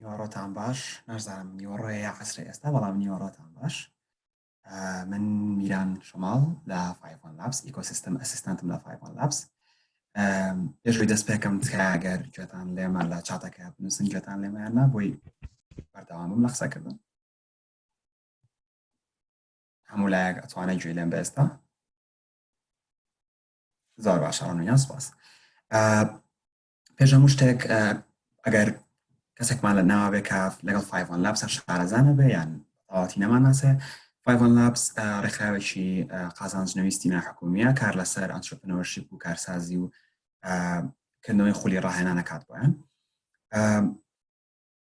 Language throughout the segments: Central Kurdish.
نیوەڕۆتان باش نازانم نیوەڕۆیە عەسرە ئێستا بەڵام نیوەڕۆتان باش من میران شەماڵ لە 5 لابس ئیکۆسیستم ئەسیستانتم لە 5 لابس پێشوەی دەست پێکەم ئەگەر گوێتان لێمە لە چاتەکە بنووسن گوێتان لێمەیاننا بۆی بەردەوامم لە قسەکردن هەموو لایەک ئەتوانێت گوێ لێم بە ئێستا زۆر باشە ڕۆنویان سوپاس پێش هەموو شتێک ئەگەر کەسێکمان لە ناوە بێ کە لەگەڵ 5 لابس شارەزانە بێ یان تەواتی نەماناسێ 5 لابس ڕێکخراوێکی قازانجنەویستی ناحکومیە کار لەسەر ئەنترپرنۆرشیپ و کارسازی و کردنەوەی خولی ڕاهێنانە کات بۆیان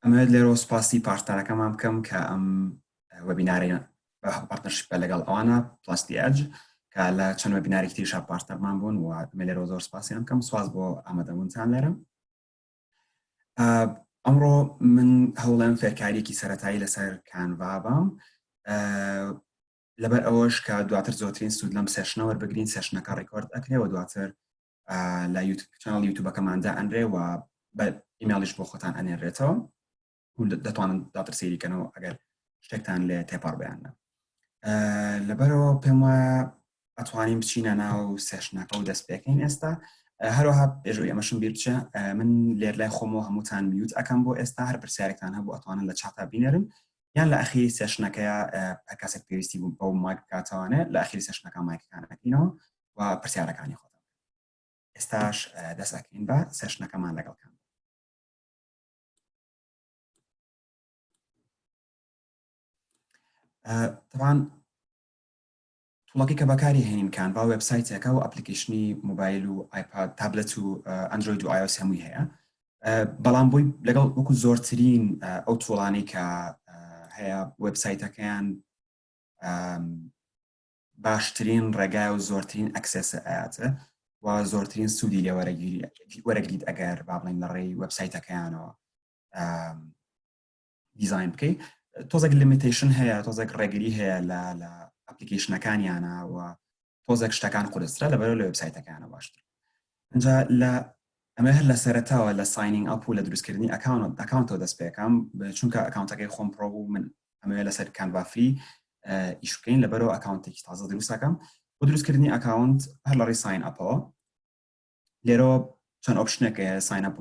ئەمەوێت لێرە سوپاسی پارتنەرەکەمان بکەم کە ئەم وەبینارە بە پارتنەرشیپە لەگەڵ ئەوانە پلاس دی ئەج کە لە چەند وەبینارێکی تریشا پارتنەرمان بوون و لێرە زۆر سوپاسیان بکەم سواز بۆ ئامادەبوونتان لێرە ئەمڕۆ من هەوڵێم فێرکاریەکی سەرەتایی لەسەر کانڤا بام لەبەر ئەوەش کە دواتر زۆرترین سوود لەم سێشنە وەربگرین سێشنەکە ڕێکۆرد ئەکرێەوە دواتر لە چەنەڵ یوتیوبەکەماندا ئەنرێ و بە ئیمێڵیش بۆ خۆتان ئەنێنرێتەوە و دەتوانن دواتر سەیریکەنەوە ئەگەر شتێکتان لێ تێپەڕ بێیانە لەبەرەوە پێم وایە ئەتوانین بچینە ناو سێشنەکە و دەست پێکەین ئێستا هەروەها پێشوەی ئەمەشم بیر بچە من لێر لای خۆمەوە هەمووتان میوت ئەەکەم بۆ ئێستا هەر پرسیارێکتان هەبوو ئەتوانن لە چاتا بینێرن یان لە ئەخیری سێشنەکەیە کەسێک پێویستی بوو بەو مایک بکاتەوانێت لە ئەخیری سێشنەکە مایکەکان ئەکەینەوە و پرسیارەکانی خۆتان ئێستاش دەست ئەکەین بە سێشنەکەمان لەگەڵکان طبعاً توڵەکی کە بەکاری هێنین کانڤا وێبسایتێکە و ئەپلیکیشنی موبایل و ئایپاد تابلەت و ئەندرۆید و iOS هەمووی هەیە بەڵام بۆی لەگەڵ وەکو زۆرترین ئەو توڵانی کە هەیە وێبسایتەکەیان باشترین ڕێگای و زۆرترین ئەکسێسە ئااتە و زۆرترین سوودی لێ وەرەگریت ئەگەر با بڵین لە ڕێی وێبسایتەکەیانەوە دیزاین بکەیت تۆزێک لیمیتیشن هەیە تۆزێک ڕێگری هەیە لە ئەپلیکیشنەکانیانە و تۆزێک شتەکان قورسترا لەبەرەوە لە وێبسایتەکانە باشتر اینجا لە ئەمە هەر لە سەرەتاوە لە ساینینگ ئەپ و لە دروستکردنی ئەکاونتەوە دەست پێکەم چونکە ئەکاونتەکەی خۆم پرۆ بوو من ئەمەوێ لەسەر کانڤا فری ئیش بکەین لەبەرەوە ئەکاونتێکی تازە دروست ئەەکەم بۆ دروستکردنی ئەکاونت هەر لە ڕێی ساین ئەپەوە لێرەوە چەند ئۆپشنێک هەیە ساین ئەپ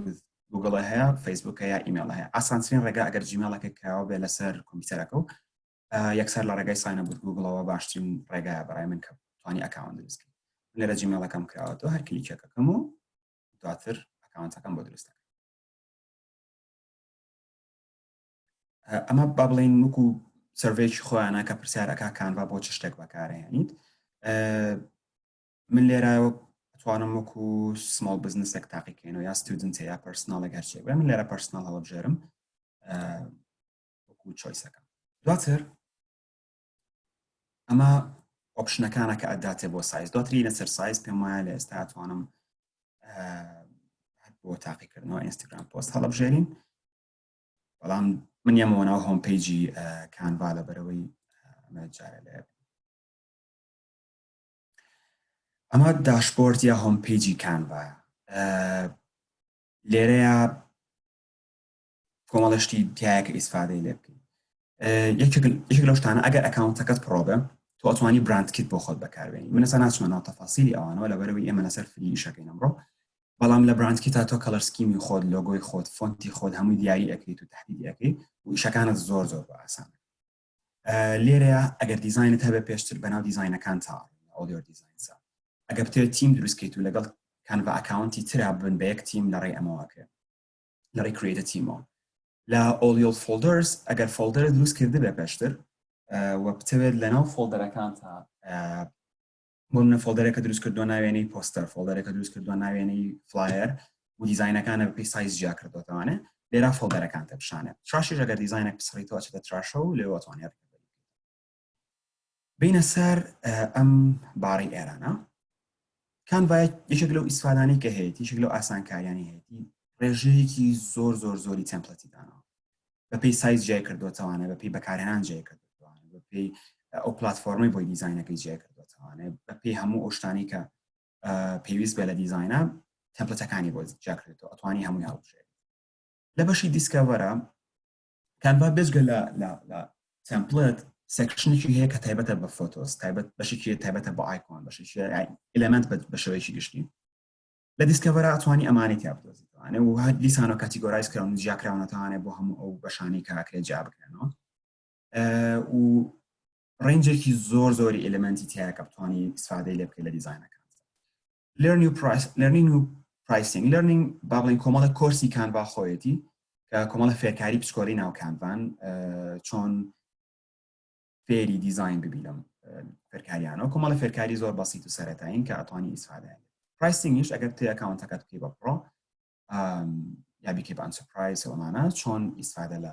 گوگڵ هەیە فەیسبوک هەیە ئیمێل هەیە ئاسانترین ڕێگا ئەگەر جیمێڵەکە کراوە بێ لەسەر کۆمپیوتەرەکە و یەکسەر لە ڕێگای ساینە بوت گوگڵەوە باشترین ڕێگایە بەڕای من کە توانی ئەکاونت دروستکەین لێرە جیمێڵەکەم کراوەتەوە هەر کلیکەکەم و دواتر ئەکاونتەکەم بۆ دروستەکە ئەمە با بڵین وەکو سەرڤێکی خۆیانە کە پرسیارەکە کانڤا بۆ چ شتێک بەکارهێنیت من لێرە توانم وەکو سمال بزنسێک تاقیکەین و یا ستودنت یا پەرسناڵێک هەرچێک بێ من لێرە پەرسناڵ هەڵبژێرم وەکو چۆیسەکەم دواتر ئەمە ئۆپشنەکانە کە ئەداتێ بۆ سایز دواتری لەسەر سایز پێم وایە لە ئێستا ئەتوانم بۆ تاقیکردنەوە ئینستاگرام پۆست هەڵبژێرین بەڵام من یەمەوە ناو هۆم پیجی کانڤا لەبەرەوەی ئەمە جارە لێ ئەمە داشبۆرد یا هۆم پیجی کانڤایە لێرەیە کۆمەڵشتی تایەکە ئیسفادەی لێ بکەین یەکێک لەو شتانە ئەگەر ئەکاونتەکەت پرۆبێ تۆ ئەتوانی براندکیت بۆ خۆت بەکاربێنی من ئێستا ناچمە ناو تەفاسیلی ئەوانەوە لەبەرەوەی ئێمە لەسەر فری ئیشەکەین ئەمڕۆ بەڵام لە براندکیتا تۆ کەڵەر سکیمی خۆت لۆگۆی خۆت فۆنتی خۆت هەمووی دیاری ئەەکەیت و تهدیدی ئەەکەیت و ئیشەکانت زۆر زۆر بە ئاسانە لێرەیە ئەگەر دیزاینت هەبێ پێشتر بەناو دیزاینەکان تا ئۆدیۆ دیزاینسا ئەگەر بتێت تیم دروستکەیت و لەگەڵ کانڤا ئەکاونتی ترا بن بە یەک تیم لە ڕێی ئەمەوەکە لە ڕێی کریێتە تیمەوە لە ئۆلیۆ فۆلدەرز ئەگەر فۆلدەرە دروست کرده بێ پێشتر و بتەوێت لەناو فۆلدەرەکان تا بۆ منە فۆلدەرێکە دروست کردووە ناوێنەی پۆستەر فۆلدەرێکە دروست کردووە ناوێنەی فلایر و دیزاینەکانە بەپێی سایز جیا کردوەوانێ لێرە فۆلدەرەکان تەپشانێت تراشیش ئەگەر دیزاینێک بسڕیتەوە چێتە تراشە و لێوە توانێت بینە سەر ئەم باڕی ئێرانە کانڤا یەکێک لەو ئیسفادانەی کە هەیەی یەکێک لەو ئاسانکاریانی هەیەی ڕێژەیەکی زۆر زۆر زۆری تێمپلەتی دانەوە بەپێی سایز جیا کردوەوانێت بەپێی بەکارهێنان جیا کردوانێت بەپێی ئەو پلاتفۆرمی بۆی دیزاینەکەی جیا کردوەوانێت بەپێی هەموو ئەو شتانی کە پێویست بێ لە دیزاینە تێمپلەتەکانی بۆ جیا کردێتەوە ئەتوانی هەمووی هەڵبژێریت لە بەشی دیسکەڤەرە کانڤا بێجگە لە تمپلت سێکشنێکی هەیە کە تایبەتە بە فۆتۆس تایبەت بەشێکی تایبەتە بە ئایکۆن بەشێکی ئێلێمنت بە شێوەیەکی گشتی لە دیسکەڤەرە ئەتوانی ئەمانی تیا بدۆزیتەوە و هەر دیسانەوە کاتیگۆرایز کراون و جیاکراونەتەوانێت بۆ هەموو ئەو بەشانەی کە ئاکرێت جیا بکرێنەوە و ڕێنجێکی زۆری ئێلێمنتی تایە کە بتوانی ئیسفادەی لێ بکەیت لە دیزاینەکان learning و pricing learning با بڵین کۆمەڵە کۆرسی کانڤا خۆیەتی کە کۆمەڵە فێرکاری پچکۆڵی ناو کانڤان چۆن فێری دیزاین ببی لەم فێرکاریانەوە کۆمەڵە فێرکاری زۆر بەسیط و سەرەتایین کە ئەتوانی ئیسفادە پرایسینگیش ئەگەر تێ ئەکاونتەکەت بکەی بە پڕۆ یا بیکەی بە ئەنتەرپرایز ئەوانە چۆن ئیسفادە لە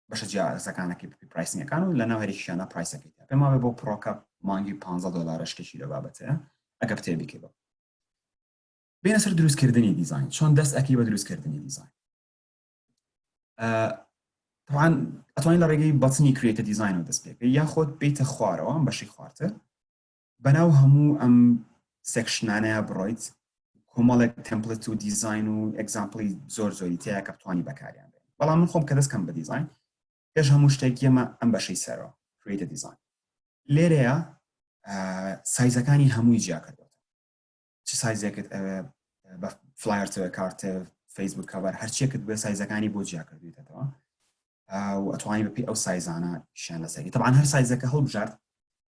بەشە جیازەکانەکەی پرایسینگەکان و لە ناو هەرێکیانە پرایسەکەی پێم وابێ بۆ پڕۆکە مانگی $15 شتێکی لە بابەتەیە ئەگەر تێ بیکەی بە بێنە سەر دروستکردنی دیزاین چۆن دەست ئەکەی بە دروستکردنی دیزاین طبعا ئەتوانین لە ڕێگەی بەچنی کریێتە دیزاین و دەست پێ بکەی یاخۆت بیتە خوارەوە ئەم بەشی خواردتر بەناو هەموو ئەم سێکشنانەیە بڕۆیت کۆمەڵێک تمپلت و دیزاین و ئەگزامپڵی زۆری تەیە کە بتوانی بەکاریان بێن بەڵام من خۆم کە دەستکەم بە دیزاین پێش هەموو شتێکی ئەمە ئەم بەشەی سەرەوە کریێتە دیزاین لێرەیە سایزەکانی هەمووی جیا کردوێت چ سایزێکت بە فلایرتەوە کارتە فەیسبوک کەڤەر هەرچیەکت بێ سایزەکانی بۆ جیا کردوێتەوە و ئەتوانی بەپێی ئەو سایزانە شیان لەسەری طبعا هەر سایزەکە هەڵبژارد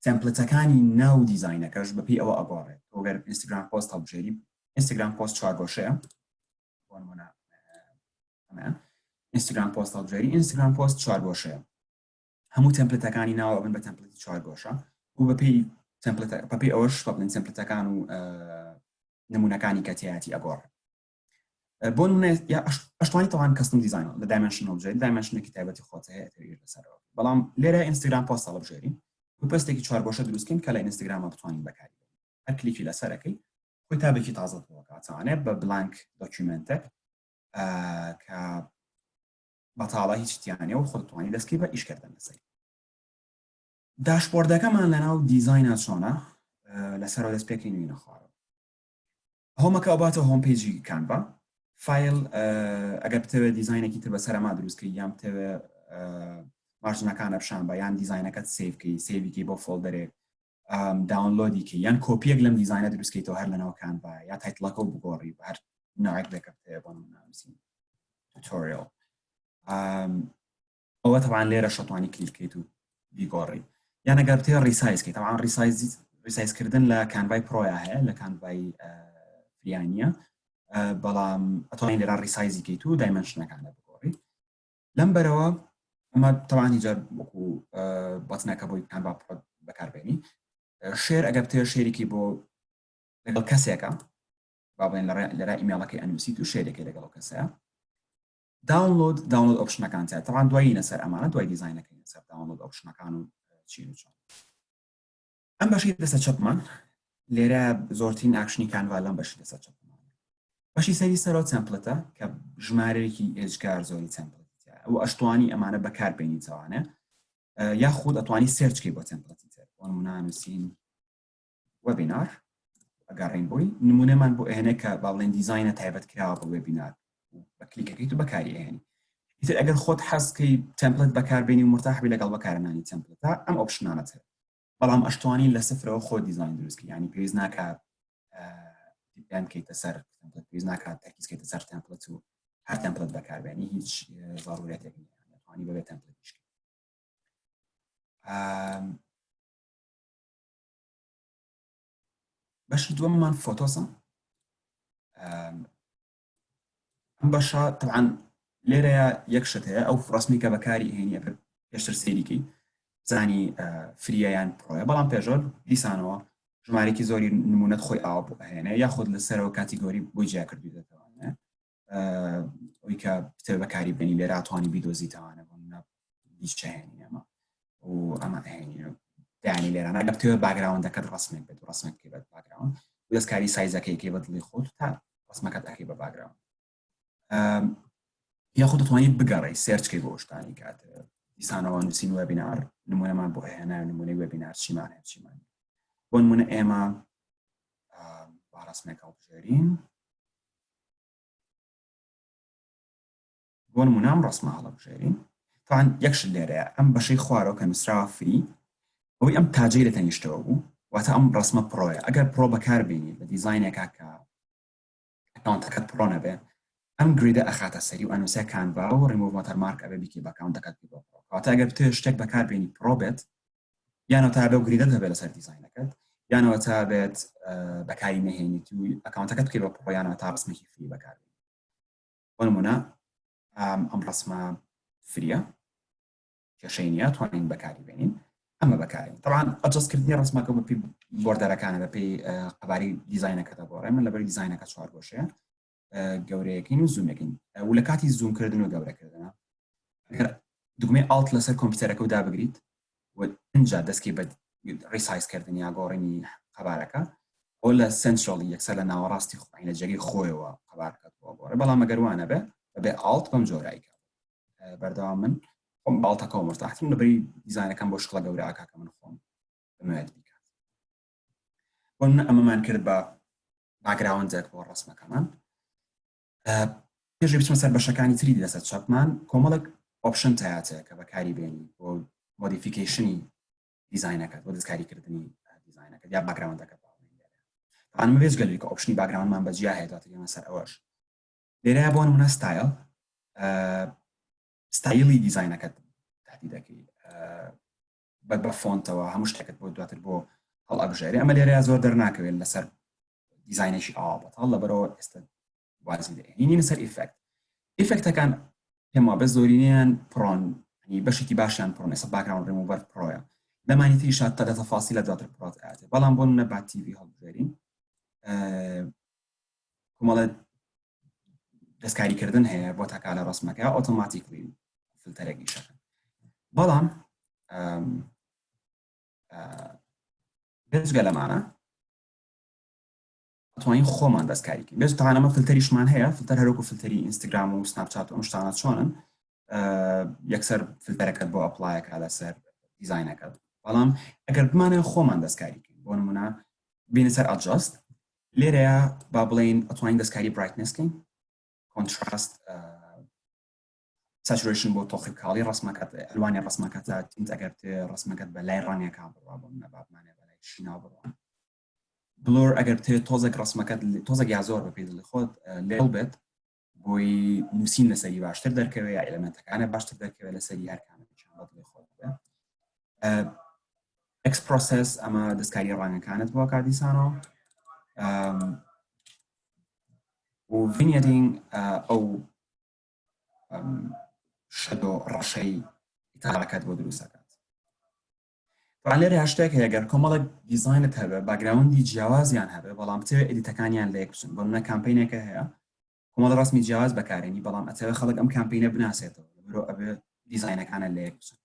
تمپلتەکانی ناو دیزاینەکەش بەپێی ئەوە ئەگۆڕێت ئەگەر ئینستاگرام پۆست هەڵبژێری ئینستاگرام پۆست 4 گۆشەیە ئینستاگرام پۆست هەڵبژێری ئینستاگرام پۆست 4 گۆشەیە هەموو تمپلتەکانی ناوە بن بە تمپلتی 4 گۆشە و بەپێی ئەوەش بڵین تمپلتەکان و نمونەکانی کە تایەتی ئەگۆڕێت بۆ نمونە ئەشتوانی تەوان کەستم دیزاینەوە لە دایمەنشن هەڵبژێری دایمەنشنێکی تایبەتی خۆت هەیە ئەتەویر لەسەرەوە بەڵام لێرە ئینستاگرام پۆست هەڵبژێری و پۆستێکی 4 گۆشە دروستکەین کە لە ئینستاگرامە بتوانین بەکاری هەر کلیکی لەسەرەکەی خۆی تابێکی تازە بۆکاتوانێت بە بلانک دۆکیومنتێک کە بەتاڵە هیچ تیانێ و خۆتوانی دەستکەی بە ئیشکردن لەسەر داشبۆردەکەمان لەناو دیزاینە چۆنە لەسەرەوە دەست پێکەی نوێنە خوارەوە هۆمەکە ئەوباتە هۆم پیجی کانڤا فایل ئەگەر بتەوێت دیزاینێکی تر بەسەر ئەما دروستکەی یان بتەوێت مارجنەکانە بشان بە یان دیزاینەکەت سیڤکەی سیڤیکەی بۆ فۆڵدەرێک داونلۆدیکەی یان کۆپیەک لەم دیزاینە دروستکەیتەوە هەر لەناو کانڤا یا تایتڵەکە و بگۆڕی بە هەر ناوێک بێکە بتەوێت بۆ نمونە توتۆریەل ئەوە تەوان لێرە شەتوانی کلیکیت و بیگۆڕی یان ئەگەر بتەوێت ڕیسایزکەی تەوان ڕیسایزکردن لە کانڤای پرۆیا هەیە لە کانڤای فریانیە بەڵام ئەتوانین لێرە ڕیسایزیکەیت و دایمەنشنەکانە بگۆڕی لەم بەرەوە ئەمە تەوانی جار وەکو بەچنەکە بۆی کانڤا بەکاربێنی شێر ئەگەر بتەوێت شێرێکی بۆ لەگەڵ کەسێکە با بڵێن لەرا ئیمێڵەکەی ئەنووسیت و شێرێکی لەگەڵ کەسەیە داونلۆد ئۆپشنەکان تایە تەوان دوایی لەسەر ئەمانە دوای دیزاینەکەی لەسەر داونلۆد ئۆپشنەکان و چین و چۆن ئەم بەشی دەستە چەپمان لێرە زۆرترین ئاکشنی کانڤا لەم بەشی دەستە چەپمان بەشی سەری سەرەوە تمپلتە کە ژمارەیەکی هێزگار زۆری تمپلتە ئەو ئەشتوانی ئەمانە بەکاربێنیتەوانە یاخود ئەتوانی سێرچکەی بۆ تمپلتی تر بۆ نمونە نووسین وەبینار ئەگەڕین بۆی نمونەمان بۆ ئێنە کە با بڵێن دیزاینە تایبەت کراوە بە وێبینار بە کلیکەکەیت و بەکاری ئێنی ئیتر ئەگەر خۆت حەزکەی تمپلت بەکاربێنی و مرتاحبی لەگەڵ بەکارهێنانی تمپلتە ئەم ئۆپشنانەت هەیە بەڵام ئەشتوانی لە سفرەوە خۆ دیزاین دروستکە یعنی پێویست ناکات دیپلان بکەیتە سەر تمپلت پێویست ناکات تەرکیز بکەیتە سەر تمپلت و هەر تمپلت بەکاربێنی هیچ ضرورەتێک نییە دەتوانی بەبێ تمپلت بکەیت بەشی دووەممان فۆتۆسە ئەم بەشە طبعاً لێرەیە یەک شت هەیە ئەو ڕسمی کە بەکاری هێنی ئەگەر پێشتر سێریکەی زانی فریە یان پرۆیە بەڵام پێشۆر دیسانەوە ژمارێکی زۆری نمونەت خۆی ئاوا بۆ هێنێ یاخود لەسەرەوە کاتیگۆری بۆی جیا کردوێتەوە ئەوی کە بتەوێت بەکاری بێنی لێرە ئەتوانی بیدۆزیتەوانە بۆ هیچ هێنی ئەمە و ئەمە هێنی دانی لێرانە ئەگەر بتەوێت باگراوندەکەت ڕسمێک بێت و ڕسمێکی بێت باگراوند و دەستکاری سایزەکەیکەی بە دڵی خۆت تا ڕسمەکەت ئەکەی بە باگراوند یاخود دەتوانیت بگەڕی سێرچکەی بۆ شتانی کات دیسانەوە نووسین وەبینار نمونەمان بۆ هێنا نمونەی وەبینار چیمان هەیە چیمان بۆ نمونە ئێمە با ڕسمێک هەڵبژێرین بۆ نمونە ئەم ڕسمە هەڵەبژێرین طبعاً یەکشت لێرەیە ئەم بەشەی خوارەوە کە نووسراوە فری ئەوەی ئەم تاجەی لە تەنیشتەوە بوو واتە ئەم ڕسمە پڕۆیە ئەگەر پڕۆ بەکاربێنی لە دیزاینێکا کە ئەکاونتەکەت پڕۆ نەبێ ئەم گریدە ئەخاتە سەری و ئەنووسە کانڤا و ڕیموڤ واتەرمارک ئەبێ بیکەی بە ئەکاونتەکەت بۆ پڕۆ کەواتە ئەگەر تۆ شتێک بەکاربێنی پڕۆ بێت یانەوە تا بێ و گریدەت هەبێت لەسەر دیزاینەکەت یانەوە تا بێت بەکاری نەهێنیت و ئەکاونتەکەت بکەی بە پڕۆ یانەوە تا ڕسمێکی فری بەکاربێنی بۆ نمونە ئەم ڕسمە فریە کێشەی نیە توانین بەکاری بێنین ئەمە بەکارین طبعاً ئەجەستکردنی ڕسمەکە بەپی بۆردەرەکانە بەپی قەباری دیزاینەکەتە بۆ ڕێ من لەبەر دیزاینەکە چوار گۆشەیە گەورەیەکین و زوومەکەین و لە کاتی زوومکردن و گەورەکردنە ئەگەر دوگمەی ئالت لەسەر کۆمپیوتەرەکە و دابگریت و اینجا دەستکی بە ڕیسایزکردنی یا گۆڕینی قەبارەکە ئەو لە سنترەڵی یەکسەر لە ناوەڕاستی خۆی لە جێگەی خۆیەوە قەبارەکەت بۆ گۆڕێ بەڵام ئەگەروانە بێ بەبێ ئالت بەم جۆرایکە بەردەوام من خۆم باڵتەکە و مرتاحتم لەبەری دیزاینەکەم بۆ شکڵە گەورەکە کە من خۆم بمەوێت بیکات بۆ من ئەمەمان کرد بە باگراوندێک بۆ ڕسمەکەمان پێشی بچمە سەر بەشەکانی تری لەسەر چاپمان کۆمەڵێک ئۆپشن تایاتەیە کە بەکاری بێنی بۆ مۆدیفیکیشنی دیزاینەکەت بۆ دەستکاریکردنی دیزاینەکەت یا باگراوندەکەت ئەمە بێز گەلوی کە ئۆپشنی باگراوندمان بەجیا هەیە دواتر سەر ئەوەش لێرەیە بۆ نمونە ستایل ستایلی دیزاینەکەت تهدید دەکەی بە فۆنتەوە هەموو شتێکت بۆ دواتر بۆ هەڵئەبژێری ئەمە لێرەیە زۆر دەرناکەوێت لەسەر دیزاینێکی ئاوابەت هەڵ لەبەرەوە ئێستا وازی دەهێنین سەر ئیفێکت ئیفێکتەکان پێم وابێ زۆرینیان پڕۆن بەشێکی باشیان پڕۆن ئێستا باگراوند ریموڤەر پڕۆیە لەمانی تری شات تا تەفاصیل لە دواتر پڕۆت ئااتێ بەڵام بۆ منە با تیڤی هەڵبژێرین کۆمەڵێت دەستکاریکردن هەیە بۆ تاکا لە ڕسمەکە ئۆتۆماتیکلی فلتەرێکی شەکەن بەڵام بێجگە لەمانە ئەتوانین خۆمان دەستکاریکەین بێژ تاوانەمە فلتەریشمان هەیە فلتەر هەروەکو فلتەری ئینستاگرام و سناپچات و ئەم شتانە چۆنن یەکسەر فلتەرەکەت بۆ ئەپلایەکە لەسەر دیزاینەکەت بەڵام ئەگەر بمانە خۆمان دەستکاریکەین بۆ نمونە بینە سەر ئەجەست لێرەیە با بڵێن ئەتوانین دەستکاری برایتنسکەین کۆنتراست ساتوریشن بۆ تۆخی کاڵی ڕسمەکەت ئەلوانی ڕسمەکەت تینت ئەگەر ڕسمەکەت بە لای ڕەنگێکا بڕوا بۆ منە بابمانێ بەلای شینا بڕوە بلۆر ئەگەر تۆزێک ڕسمەکەت تۆزێک یا زۆر بەپێ دڵی خۆت لێڵ بێت بۆی نووسین لەسەری باشتر دەرکەوێت یا ئێلەمنتەکانە باشتر دەرکەوێت لەسەری هەرکانێکیان بە دڵی خۆت بێت ئەکسپرۆسس ئەمە دەستکاری ڕەنگەکانت بۆ کاردیسانەوە و ڤینیەرینگ ئەو شەدۆ ڕەشەی ئیتاڵەکەت بۆ دروستەکات طبعا لێرە هەشتێک هەیە گەر کۆمەڵێک دیزاینت هەبێ باگراوندی جیاوازیان هەبێ بەڵام بتەوێت ئێدیتەکانیان لە یەک بچن بۆ منە کامپینێکە هەیە کۆمەڵ ڕسمی جیاواز بەکارێنی بەڵام ئەتەوێت خەڵک ئەم کامپینە بناسێتەوە لەبەرۆ ئەبێ دیزاینەکانە لە یەک بچن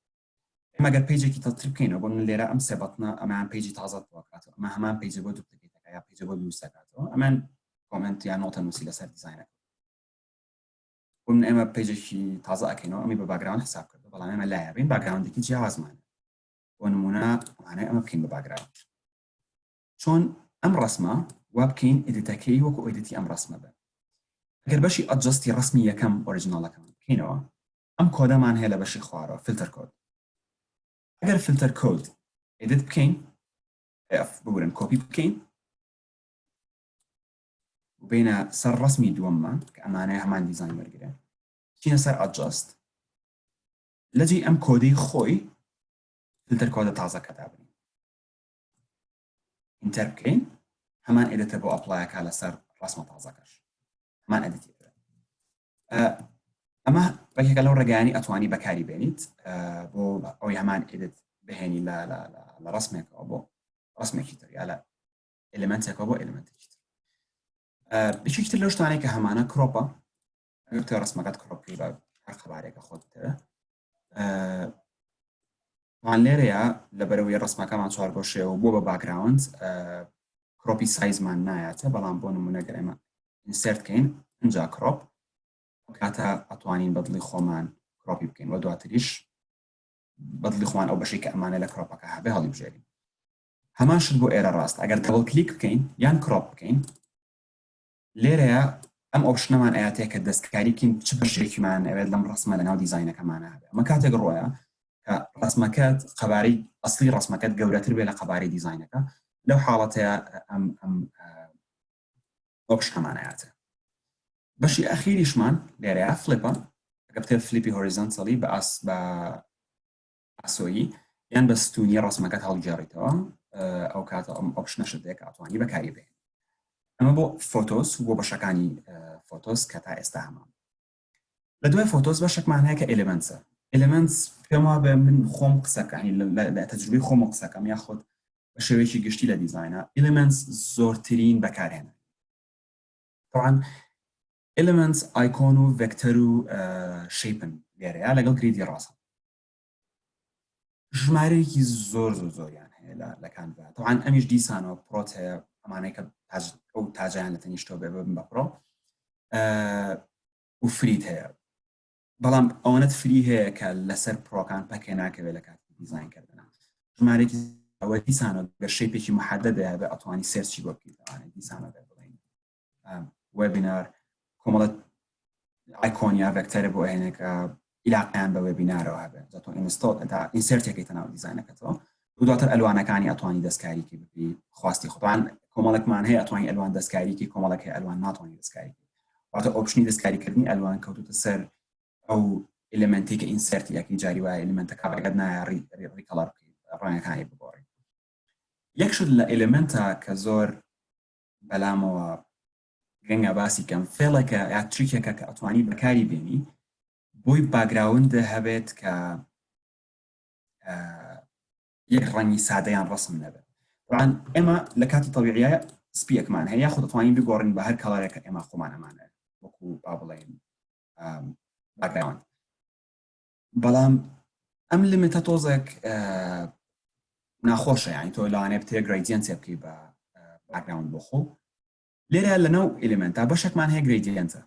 ئێمە گەر پیجێکی تەتر بکەینەوە بۆ من لێرە ئەم سێبەتنە ئەمان پیجی تازە بۆکاتەوە ئەمە هەمان پیجە بۆ دوپلیکیتەکە یا پیجە بۆ دروستەکاتەوە ئەمان کۆمنت یان نۆتە نووسی لەسەر دیزاینەکە بۆ من ئێمە پیجێکی تازە ئەکەینەوە ئەمی بە باگراوند حساب کردو بەڵام ئێمە لایەبین باگراوندێکی جیاوازمانە بۆ نمونە مانای ئەمە بکەین بە باگراوند چۆن ئەم ڕسمە وا بکەین ئێدیتەکەی وەکو ئێدیتی ئەم ڕسمە بێت ئەگەر بەشی ئەجەستی ڕسمی یەکەم ئۆریجیناڵەکەمان بکەینەوە ئەم کۆدەمان هەیە لە بەشی خوارەوە فیلتەر کۆد ئەگەر فیلتەر کۆد ئێدیت بکەین ببورن کۆپی بکەین بینە سەر ڕسمی دووەممان کە ئەمانەیە هەمان دیزاین وەرگرە چینە سەر ئەجەست لەجێ ئەم کۆدەی خۆی فیلتەر کۆدە تازەکە دابنین ئینتەر بکەین هەمان ئێدێتە بۆ ئەپلایەکە لەسەر ڕسمە تازەکەش هەمان ئەدیتی ئەمە بەکێکە لەو ڕێگەیانی ئەتوانی بەکاری بێنیت بۆ ئەوەی هەمان ئێدت بهێنی لە ڕسمێکەوە بۆ ڕسمێکی تر یا لە ئێلمنتێکەوە بۆ ئێلمنتێکی تر بچیکتر لەو شتانەی کە هەمانە کڕۆپە ئەگەر تۆ ڕسمەکەت کڕۆپی بە هەر خەبارێکە خۆتترە وان لێرەیە لەبەرەوەی ڕسمەکەمان چوار گۆشەیەوە بۆ بە باگراوند کڕۆپی سایزمان نایەتە بەڵام بۆ نمونە گەرێمە ئینسێرت بکەین اینجا کڕۆپ کاتە ئەتوانین بەدڵی خۆمان کڕۆپی بکەین و دواتریش بەدڵی خۆمان ئەو بەشی کە ئەمانە لە کڕۆپەکە هەبێ هەڵی بژێرین هەمان شت بۆ ئێرە ڕاست ئەگەر دەبڵ کلیک بکەین یان کڕۆپ بکەین لێرەیە ئەم ئۆپشنەمان ئاەتەیە کە دەستکاریکین چ بەشێکیمان ئەوێت لەم ڕسمە لەناو دیزاینەکەمانە هەبێت ئەمە کاتێک ڕۆیە کە ڕسمەکەت قەبارەی ئەسڵی ڕسمەکەت گەورەتر بێت لە قەبارەی دیزاینەکە لەو حاڵەتەیە ئەم ئۆپشنەمانایەتە بەشی ئەخیریشمان لێرەیە فلیپە ئەگە بتێت فلیپی هۆریزۆنتەڵی بە ئاسۆیی یان بە ستونی ڕسمەکەت هەڵگێڕیتەوە ئەو کاتە ئەم ئۆپشنە دێک ئەتوانی بەکاری بێت ئەمە بۆ فۆتۆس بۆ بەشەکانی فۆتۆس کە تا ئێستا هەمان لە دوای فۆتۆس بەشێکمان هەیە کە ئێلمنتسە ئێلمنتس پێم وایە بە من خۆم قسەکانی لە تەجروبەی خۆم قسەکەم یاخود بە شێوەیەکی گشتی لە دیزاینە ئێلمنتس زۆرترین بەکارهێنن طبعاً ئێلمنتس ئایکۆن و ڤێکتەر و شەیپن لێرەیە لەگەڵ گریدی ڕاستە ژمارەیەکی زۆریان هەیە لە کانڤا طبعاً ئەمیش دیسانەوە پرۆت هەیە ئەمانەی کە ئەو تاجیان لە تەنیشتەوە بێ بە پڕۆ و فریت هەیە بەڵام ئەوەنەت فری هەیە کە لەسەر پرۆکان پەکێ ناکەوێت لە کاتی دیزاینکردن ژمارەیەکی ئەوە دیسانە بە شەیپێکی محەدەدەیە بە ئەتوانی سێرچی بۆ بکەیت دیسانە بڵین وێبینار کۆمەڵەت ئایکۆنیا ڤێکتەرە بۆ هێنێکە علاقیان بە وێبینارەوە هەبێت تۆ ئینسێرتێکیتە ناو دیزاینەکەتەوە و دواتر ئەلوانەکانی ئەتوانی دەستکاریکی ببی خواستی خۆتان کۆمەڵێکمان هەیە ئەتوانی ئەلوان دەستکاریکی کۆمەڵێک هەیە ئەلوان ناتوانانی دەستکاریکی واتە ئۆپشنی دەستکاریکردنی ئەلوان کەوتوتە سەر ئەو ئێلمنتی کە ئینسێرتیەکی جاری وایە ئێلمنتەکە ڕێگەت نایە ڕیکەڵەر بکەیت ڕەنگەکانی بگۆڕیت یەکشت لە ئێلمنتە کە زۆر بەلامەوە گەنگە باسی کەم فێڵێکە یا تریکێکە کە ئەتوانی بەکاری بێنی بۆی باگراوندە هەبێت کە یەک ڕەنگی سادەیان ڕسم نەبێت طبعاً ئێمە لە کاتی تەبیعیە سپیەکمان هەیە یاخود دەتوانین بگۆڕین بە هەر کەڵارێکە ئێمە خۆمانەمانە وەکو با بڵێن باگراوند بەڵام ئەم لیمتە تۆزێک ناخۆشە یانی تۆ لەوانەیە بتێ گرەیدیەنتێ بکەی بە باگراوند بۆ خۆ لێرە لەناو ئێلمنتە بەشێکمان هەیە گرەیدیەنتە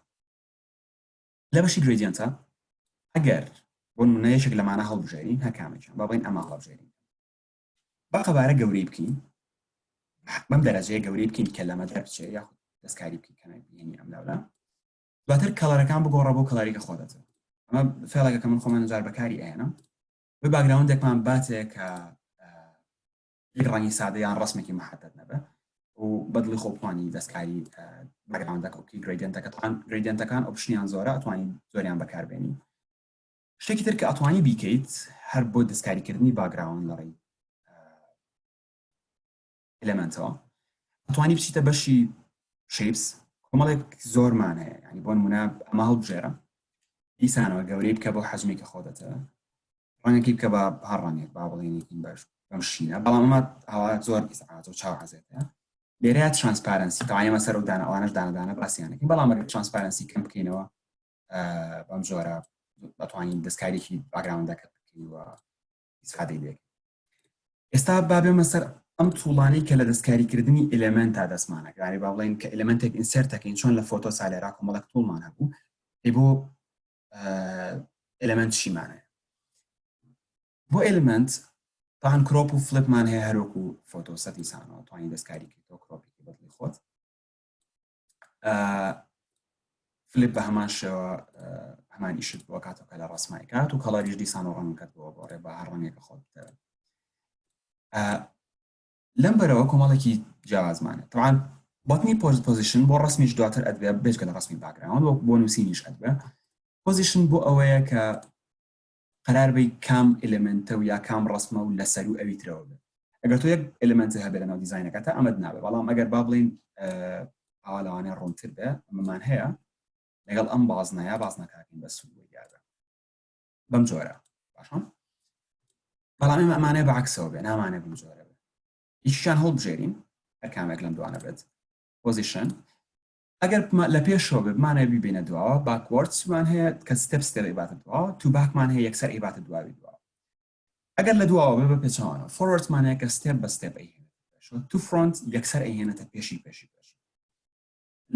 لە بەشی گرەیدیەنتە ئەگەر بۆ نمونەیەشێک لەمانە هەڵبژێرین هەکامێکیان با بڵێن ئەمە هەڵبژێرین با قەبارە گەورەی بکەین بەم دەرەجەیە گەورەی بکەین کە لەمە دەربچێ یاخود دەستکاری بکەین کەمە بینی ئەم لاولا دواتر کەڵەرەکان بگۆڕە بۆ کەڵاریکە خۆدەتە ئەمە فێڵێکە کە من خۆمان جار بەکاری ئەهێنم بۆی باگراوندێکمان باتێ کە یەک ڕەنگی سادەیان ڕسمێکی محەدەد نەبە و بەدڵی خۆپوانی دەستکاری باگراوندەکە وکی گرەیدیەنتەکان ئۆپشنیان زۆرە ئەتوانین زۆریان بەکاربێنی شتێکی تر کە ئەتوانی بیکەیت هەر بۆ دەستکاریکردنی باگراوند لەڕێی ئێلمنتەوە ئەتوانی بچیتە بەشی شیپس کۆمەڵێک زۆرمان هەیە ینی بۆ نمونە ئەمە هەڵبژێرە دیسانەوە گەورەی بکە بۆ حەجمێکی خۆدەتە ڕەنگێکی بکە بە هەر ڕەنگێک با بڵێنێکی باش بەم شینە بەڵام ئەمە هەوا زۆر ئیسعات و چاو حەزێتە لێرەیە ترانسپارەنسی تەواوی مەسەر و ئەوانەش دانەدانە باسییانەکەین بەڵام ئەگەر ترانسپارەنسی کەم بکەینەوە بەم جۆرە دەتوانین دەستکارێکی باگراوندەکە بکەین و ئیسفادەی لێک ئێستا با بێمە سەر ئەم توڵانەی کە لە دەستکاریکردنی ئێلمنت تا دەستمانەکە یعنی با بڵێن کە ئێلمنتێک ئینسێرتەکەین چۆن لە فۆتۆ سالێرا کۆمەڵێک توڵمان هەبوو ئەی بۆ ئێلمنت چیمانەیە بۆ ئێلمنت تاهان کرۆپ و فلپمان هەیە هەروەکو فۆتۆ سەتی سانەوە توانی دەستکاریکردەوە کرۆپێکی بەدڵی خۆت فلپ بە هەمان شێوە هەمان ئیشت بۆ کاتەکە لە ڕسمای کات و کەڵاریش دیسان و ڕەنگەکەت بۆ بۆڕێ بە هەر ڕەنگێکە خۆت دەوێت لەم بەرەوە کۆمەڵێکی جیاوازمانێت طبعاً بۆتنی پۆزیشن بۆ ڕسمیش دواتر ئەدبێ بێژگە لە ڕسمی باگراوند و بۆ نووسینیش ئەدبێ پۆزیشن بۆ ئەوەیە کە قرار بی کام ئێلمنتە و یا کام ڕسمە و لەسەر و ئەویترەوە بێت ئەگەر تۆ یەک ئێلمنتە هەبێت لەناو دیزاینەکەتە ئەمەد نابێت بەڵام ئەگەر با بڵین ئاوا لەوانەیە ڕوونتر بێ ئەمەمان هەیە لەگەڵ ئەم بازنەیە بازنەکەکەین بە سوود دیارە بەم جۆرە باشە بەڵام ئێمە ئەمانەیە بەعکسەوە بێ نامانێ بم جۆرە بێ هیچیان هەڵبژێرین هەر کامێک لەم دوانە بێت پۆزیشن ئەگەر لە پێشەوە بمانە بیبینە دواوە باکوەردمان هەیە کە ستێپ ستێپ ئیباتە دواوە تو باکمان هەیە یەکسەر ئیباتە دواوی دواوە ئەگەر لە دواوە بێ بە پێچەوانەوە فۆروەردمان هەیە کە ستێپ بە ستێپ ئەیهێنێتە پێشەوە تو فرۆنت یەکسەر ئەیهێنێتە پێشی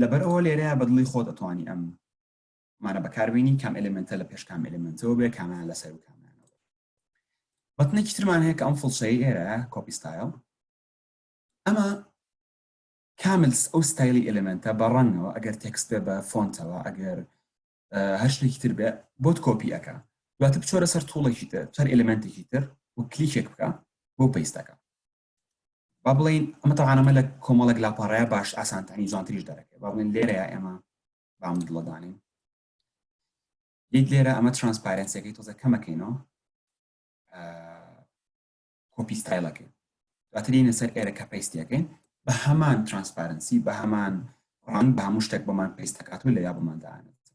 لەبەر ئەوە لێرەیە بەدڵی خۆت ئەتوانی ئەم مانە بەکاربێنی کام ئێلمنتە لە پێش کام ئێلمنتەوە بێ کامیان لەسەر و کامیانەوە بەتنێکی ترمان هەیە کە ئەم فڵچەی ئێرە کۆپی ستایل ئەمە كامل ئەو ستایلی ئێلمنتە بە ڕەنگەوە ئەگەر تێکست بێ بە فۆنتەوە ئەگەر هەر شتێکی تر بێ بۆت کۆپی ئەەکە دواتر بچۆرە سەر توڵێکی تر سەر ئێلمنتێکی تر و کلیکێک بکە بۆ پێیستەکە با بڵین ئەمە تەوانەمە لە کۆمەڵێک لاپەڕەیە باش ئاسانترین جوانتریش دەرەکەێت با بڵین لێرەیە ئێمە بام دڵەدانین دیت لێرە ئەمە ترانسپارنسیەکەی تۆزە کەمەکەینەوە کۆپی ستایلەکەی دواترینە سەر ئێرە کە پێیستیەکەین بە هەمان ترانسپارنسی بە هەمان ڕنگ بە هەموو شتێک بەمان پێیستەکات و لە یا بماندانێت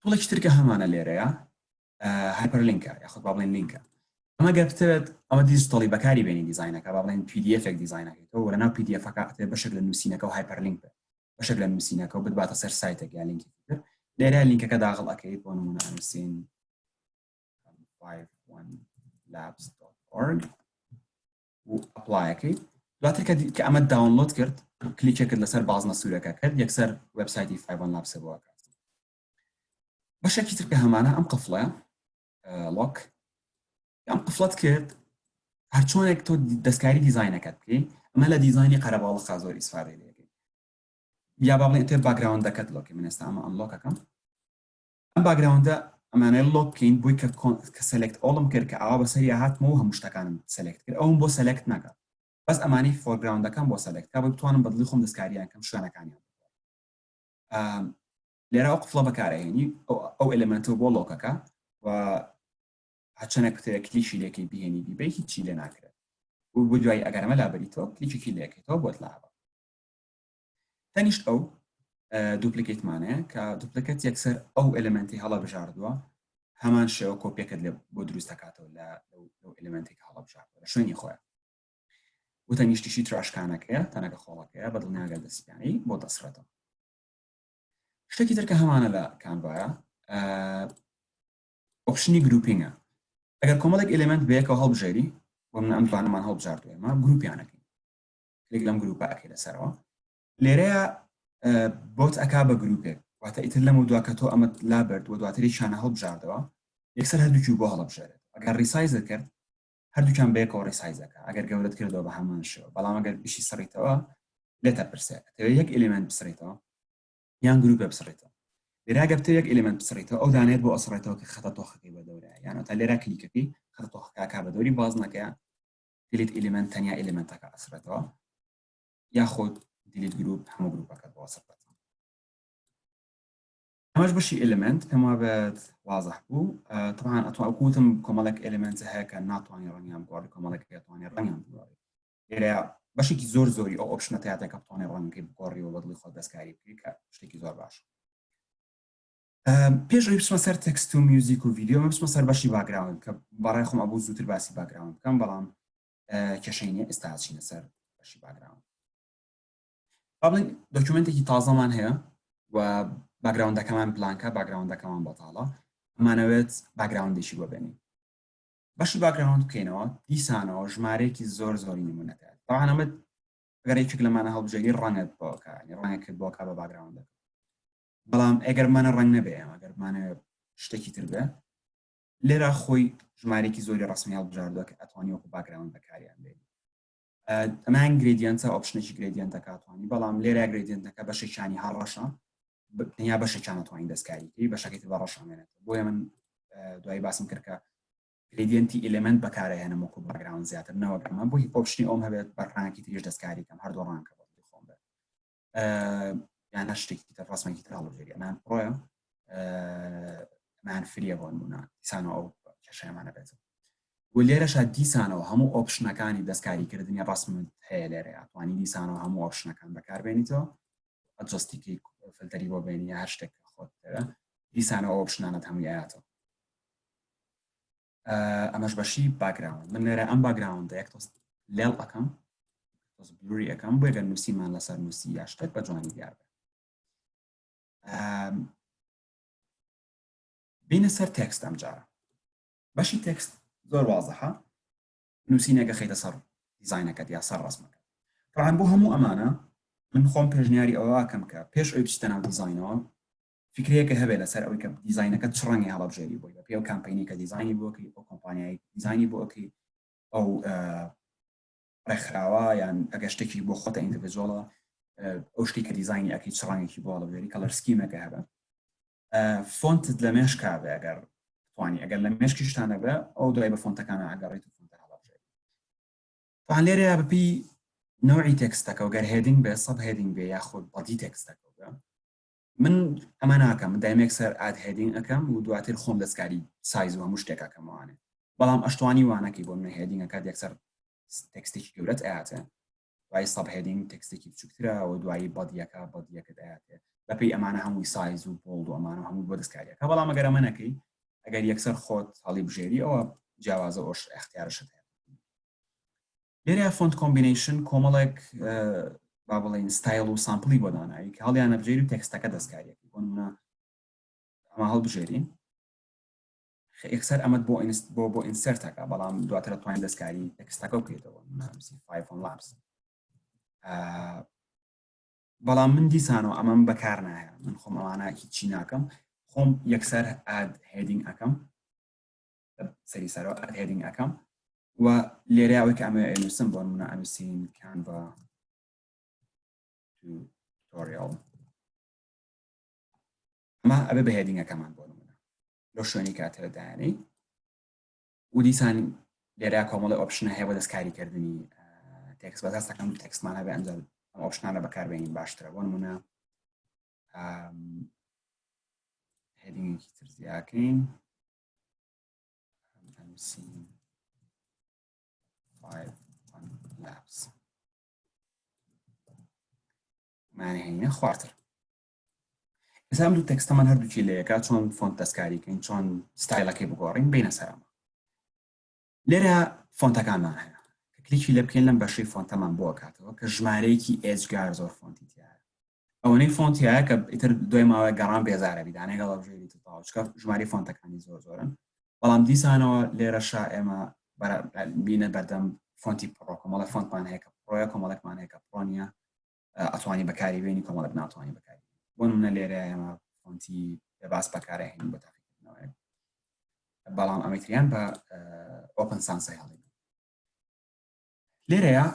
توڵێکی ترکە هەمانە لێرەیە هایپەرلینکە یاخود با بڵێن لینکە ئەمە گەر بتەوێت ئەمە دیجیتاڵی بەکاری بێنی دیزاینەکە با بڵێن PDFێک دیزاینەکەیتەوە وەرەناو PDFەکە بەشێک لە نووسینەکە و هایپەرلینک بێت بەشێک لە نووسینەکە و بتباتە سەر سایتێک یا لینکی تر لێرە لینکەکە داخڵ ئەەکەیت بۆ نمونە ئەنووسین 51labs.org و ئەپلایەکەیت دواتر کە ئەمە داونلۆد کرد کلیکێکت لەسەر بازنە سوورەکە کرد یەکسەر وێبسایتی 51labs بۆکات بەشێکی تر کە هەمانە ئەم قفڵە لۆک ئەم قفڵت کرد هەرچۆنێک تۆ دەستکاری دیزاینەکەت بکەی ئەمە لە دیزایانی قەرەباڵغا زۆر ئیسفادە لێکەی یا با بڵێن تێ باگراوندەکەت لۆکی من ئێستا ئەمە ئەنلۆکەکەم ئەم باگراوندە ئەمانەیە لۆک بکەین بۆی کە سەلێکت ئۆڵم کرد کە ئاوا بەسەری هاتمەوە هەموو شتەکانم سەلێکت کرد ئەوم بۆ سەلێکت ناکات بەس ئەمانی فۆرگراوندەکەم بۆ سەلێکت کا بۆی بتوانم بەدڵی خۆم دەستکاریان کەم شوێنەکانیان لێرە ئەو قفڵە بەکارهێنی ئەو ئێلمنتە بۆ لۆکەکە و هەچەنێک کتێک کلیشی لێکەی بهێنی بیبێ هیچی لێ ناکرێت و بۆ دوای ئەگەرمە لابەریتەوە کلیکێکی لێکێتەوە بۆت لابە تەنیشت ئەو دوپلیکیتمانەیە کە دوپلیکەت یەکسەر ئەو ئێلمنتی هەڵە بژاردووە هەمان شێوە کۆپیەکەت لێ بۆ دروست دەکاتەوە لە ئێلمنتێک هەڵە بژاردووە لە شوێنی خۆیان و تەنیشتیشی تراشکانەکەیە تەنەکە خۆڵەکەیە بە دڵنیاگەر دەستپیانی بۆ دەسرێتەوە شتێکی ترکە هەمانە لە کانڤایە ئۆپشنی گروپینگە ئەگەر کۆمەڵێک ئێلمنت بەیەکەوە هەڵبژێری بۆ من ئەم دوانەمان هەڵبژاردووە ئێمە گروپیانەکەین کلیک لەم گروپە ئەکەی لەسەرەوە لێرەیە بۆت ئەکا بە گروپێک واتە ئیتر لەم دووە کە تۆ ئەمەت لابرد و دواتری شانە هەڵبژاردەوە یەکسەر هەردووکی بۆ هەڵبژێرێت ئەگەر ریسایزت کرد هەردووکیان بەیەکەوە ریسایزەکە ئەگەر گەورەت کردەوە بە هەمان شێوە بەڵام ئەگەر بشی سڕیتەوە لێتە پرسێت یەک ئێلمنت بسڕیتەوە یان گروپە بسڕیتەوە لێرە گەبتە یەک ئێلمنت بسڕیتەوە ئەو دانێت بۆ ئەسڕێتەوە کە خەتە تۆخەکەی بە دەورەیە یانە تا لێرە کلیکەکەی خەتە تۆخەکە بە دەوری بازنەکەیە دیلیت ئێلمنت تەنیا ئێلمنتەکە ئەسڕێتەوە یاخود دیلیت گروپ هەموو گروپەکەت بۆ ئەسڕێتەوە ئەمەش بەشی ئێلمنت پێم وابێت وازح بوو طبعاً ئەتوانم کۆمەڵێک ئێلمنت هەیە کە ناتوانانی ڕەنگیان بگۆڕی کۆمەڵێک دەتوانێت ڕەنگیان بگۆڕی لێرە بەشێکی زۆر زۆری ئەو ئۆپشنە تایاتێک کە بتوانێت ڕەنگی بگۆڕی و بەدڵی خۆت دەستکاری بکەی کە شتێکی زۆر باشە پێش ئەوی بچمە سەر تێکست و میوزیک و ڤیدیۆ بچمە سەر بەشی باگراوند کە بەڕای خۆم ئەبوو زووتر باسی باگراوند بکەم بەڵام کێشەی نییە ئێستا چینە سەر بەشی باگراوند با بڵین دۆکیومنتێکی تازەمان هەیە و باگراوندەکەمان بلانکە باگراوندەکەمان بەتاڵە ئەمانەوێت باگراوندێکی بۆبێنین بەشی باگراوند بکەینەوە دیسانەوە ژمارەیەکی زۆر زۆری نمونەکات طبعاً ئەمە ئەگەر یەکێک لەمانە هەڵبژێری ڕەنگت بۆکە ڕەنگەکەت بۆکە بە باگراوندەکە بەڵام ئەگەرمانە ڕەنگ نەبێ ئەگەرمانە شتێکی تر بێ لێرە خۆی ژمارەیەکی زۆری ڕسمی هەڵبژاردووە کە ئەتوانی وەکو باگراوند بەکاریان بێنی ئەمان گرێدیەنتە ئۆپشنێکی گرێدیەنتەکە ئەتوانی بەڵام لێرە گرێدیەنتەکە بەشێکانی هەڕەشە تەنیا بەشێکیان ئەتوانی دەستکاریکەی بەشەکەی تر بەڕەشامێنێتەوە بۆیە من دوای باسم کرد کە گرێدیەنتی ئێلمنت بەکارهێنم وەکو باگراوند زیاتر نەوەگەمە بۆی ئۆپشنی ئەوم هەبێت بەڕانگی تریش دەستکاریکەم هەردوو ڕانکە بەڵی خۆم بێت یان شتێکی تر ڕسمێکی تر هەڵبژێری ئەمان پڕۆیە ئەمان فریە بۆ نمونە دیسانەوە ئەو کێشەیەمانە بێتەوە و لێرەشە دیسانەوە هەموو ئۆپشنەکانی دەستکاریکردنی ڕسمت هەیە لێرە ئەتوانی دیسانەوە هەموو ئۆپشنەکان بەکاربێنیتەوە ئەجەستیکی فلتەری بۆ بێنی هەر شتێک خۆت دیسانەوە ئۆپشنانت هەمووی ئاەتەوە ئەمەش بەشی باگراوند من لێرە ئەم باگراوندە یەک تۆست لێڵ ئەەکەم تۆز بلووری ئەەکەم بۆ ئەگەر نووسیمان لەسەر نووسی یا شتێک بە جوانی دیار بێت بینە سەر تێکست ئەم جارە بەشی تێکست زۆر وازەحە نووسینێکە خەیتە سەر دیزاینەکەت یا سەر ڕسمەکە طبعاً بۆ هەموو ئەمانە من خۆم پێشنیاری ئەوە ئەکەم کە پێش ئەوی بچیتە ناو دیزاینەوە فکرەیەکە هەبێت لەسەر ئەوەی کە دیزاینەکەت چ ڕەنگی هەڵبژێری بۆی بە پێی ئەو کامپەینی کە دیزاینی بۆکەی ئەو کۆمپانیای دیزاینی بۆ ئەوکەی ئەو ڕێکخراوە یان ئەگەر شتێکی بۆ خۆتە ئیندیڤیدوڵە ئەو شتی کە دیزایانی ئەکەی چڕانێکی بۆ هەڵبژێری کەڵەر سکیمەکە هەبە فۆنتت لە مێشکا بێ ئەگەر توانی ئەگەر لە مێشکی شتانە بێ ئەو دوای بە فۆنتەکانە ئەگەڕێت و فۆنتە هەڵبژێری طبعا لێرە بپی نوعی تێکستەکە و گەر هێدینگ بێ سەب هێدینگ بێ یاخود بەدی تێکستەکە بێ من ئەمە ناکەم دایمێک سەر ئاد هێدینگ ئەەکەم و دواتر خۆم دەستکاری سایز و هەموو شتێکەکەموانێ بەڵام ئەشتوانی وانەکەی بۆ منە هێدینگەکە یەکسەر تێکستێکی گەورەت ئااتێ دوای سەب هێدینگ تێکستێکی بچووکترە و دوایی بەدیەکە ئااتێ بەپی ئەمانە هەمووی سایز و بۆڵ و ئەمانە هەموو بۆ دەستکاریەکە بەڵام ئەگەر ئەمە نەکەی ئەگەر یەکسەر خۆت هەڵی بژێری ئەوە جیاوازە ئەوش اختیارشت هەیە لێرە فۆنت کۆمبینیشن کۆمەڵێک با بڵێن ستایل و سامپڵی بۆ دانایی کە هەڵیان نەبژێری و تێکستەکە دەستکاریەکە بۆ نمونە ئەمە هەڵبژێرین یەکسەر ئەمەد بۆ ئینسەرتەکە بەڵام دواتر توانین دەستکاری تێکستەکە بکەیتەوە لابس بەڵام من دیسانەوە ئەمەم بەکار نایە من خۆم ئەوانە هیچی ناکەم خۆم یەکسەر ئاد هێدینگ ئەەکەم سەری سەرەوە ئاد هێدینگ ئەەکەم و لێرە ئەوەی کە ئەمە ئەنووسم بۆ نمونە ئەنووسین کانڤا توتۆریال ئەمە ئەبێ بە هێدینگەکەمان بۆ نمونە لەو شوێنی کاتەوە دایانەی و دیسان لێرە کۆمەڵی ئۆپشنە هەیە بۆ دەستکاریکردنی تێکست بە دەستەکەم تێکستمان هەبێ ئەنجام ئەم ئۆپشنانە بەکاربێنین باشترە بۆ نمونە هێدینگێکی تر زیاکەین ئەنووسین labs معنی هەینە خوارتر ئێستا دوو تێکستەمان هەردووکی لەیەکە چۆن فۆنت دەستکاریکەین چۆن ستایلەکەی بگۆڕین بینە سەرەوە لێرە فۆنتەکانمان هەیە کە کلیکی لێ بکەین لەم بەشەی فۆنتەمان بۆ کاتەوە کە ژمارەیەکی ئێجگار زۆر فۆنتی تایە ئەوەنەی فۆنتیایە کە ئیتر دوای ماوەی گەڕان بێزارە بیدانەی گەڵە بژێری تاوچکە ژماری فۆنتەکانی زۆرن بەڵام دیسانەوە لێرەشا ئێمە بینە بەردەم فۆنتی پڕۆ کۆمەڵە فۆنتمان هەیە کە پڕۆیە کۆمەڵێکمان هەیە کە پڕۆنیە ئەتوانی بەکاری بێنی کۆمەڵێک ناتوانانی بەکاری بۆ نمونە لێرە ئێمە فۆنتی بەباس بەکارهێنین بۆ تاقیکردنەوەی بەڵام ئەمەتریان بە ئۆپن سانسی هەڵی لێرەیە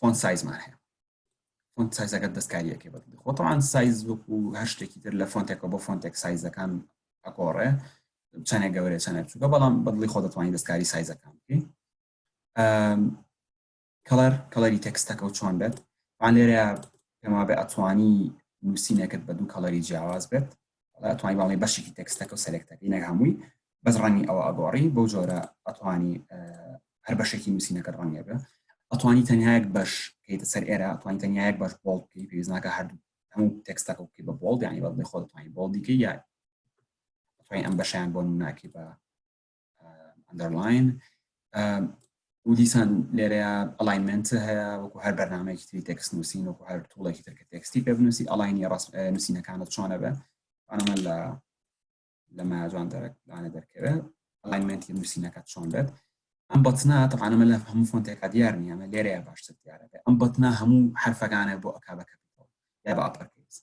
فۆنت سایزمان هەیە فۆنت سایزەکە دەستکاریەکەی بەدڵی خۆ طبعاً سایز وەکو هەر شتێکی تر لە فۆنتێکە بۆ فۆنتێک سایزەکان ئەگۆڕێ چەندێک گەورەیە چەندێک بچووکە بەڵام بەدڵی خۆ دەتوانین دەستکاری سایزەکان بکەین کەڵەری تێکستەکە و چۆن بێت وان لێرە پێما بێ ئەتوانی نووسینێکت بە دوو کەڵەری جیاواز بێت ئەتوانی باڵی بەشێکی تێکستەکە و سەلێکتەکەی نەک هەمووی بەس ڕەنگی ئەوە ئەگۆڕی بەو جۆرە ئەتوانی هەر بەشێکی نووسینەکە ڕەنگە بێ ئەتوانی تەنیایەک بەش کەیتە سەر ئێرە ئەتوانی تەنیایەک بەش بۆڵ بکەی پێویست ناکە هەردوو هەموو تێکستەکە بکەی بە بۆڵ یعنی بەدڵی خۆ دەتوانی بۆڵ دیکەی یا ئەتوانی ئەم بەشیان بۆ ناکەی بە ئەندەرلاین و دیسان لێرەیە ئەلاینمنت هەیە وەکو هەر بەرنامەیەکی تری تێکست نووسین وەکو هەر توڵێکی تر کە تێکستی پێ بنووسی ئەلاینی نووسینەکانت چۆنە بێ ئەمە لە ماجوان دەرەکانە دەرکەوێت ئەلاینمنتی نووسینەکەت چۆن بێت ئەم بەتنا طبعاً ئەمە لە هەموو فۆنتێکە دیار نییە ئەمە لێرەیە باشتر دیارە بێ ئەم بەتنا هەموو حرفەکانە بۆ ئەکا بە کەپیتەڵ یا بە ئەپەرکەیس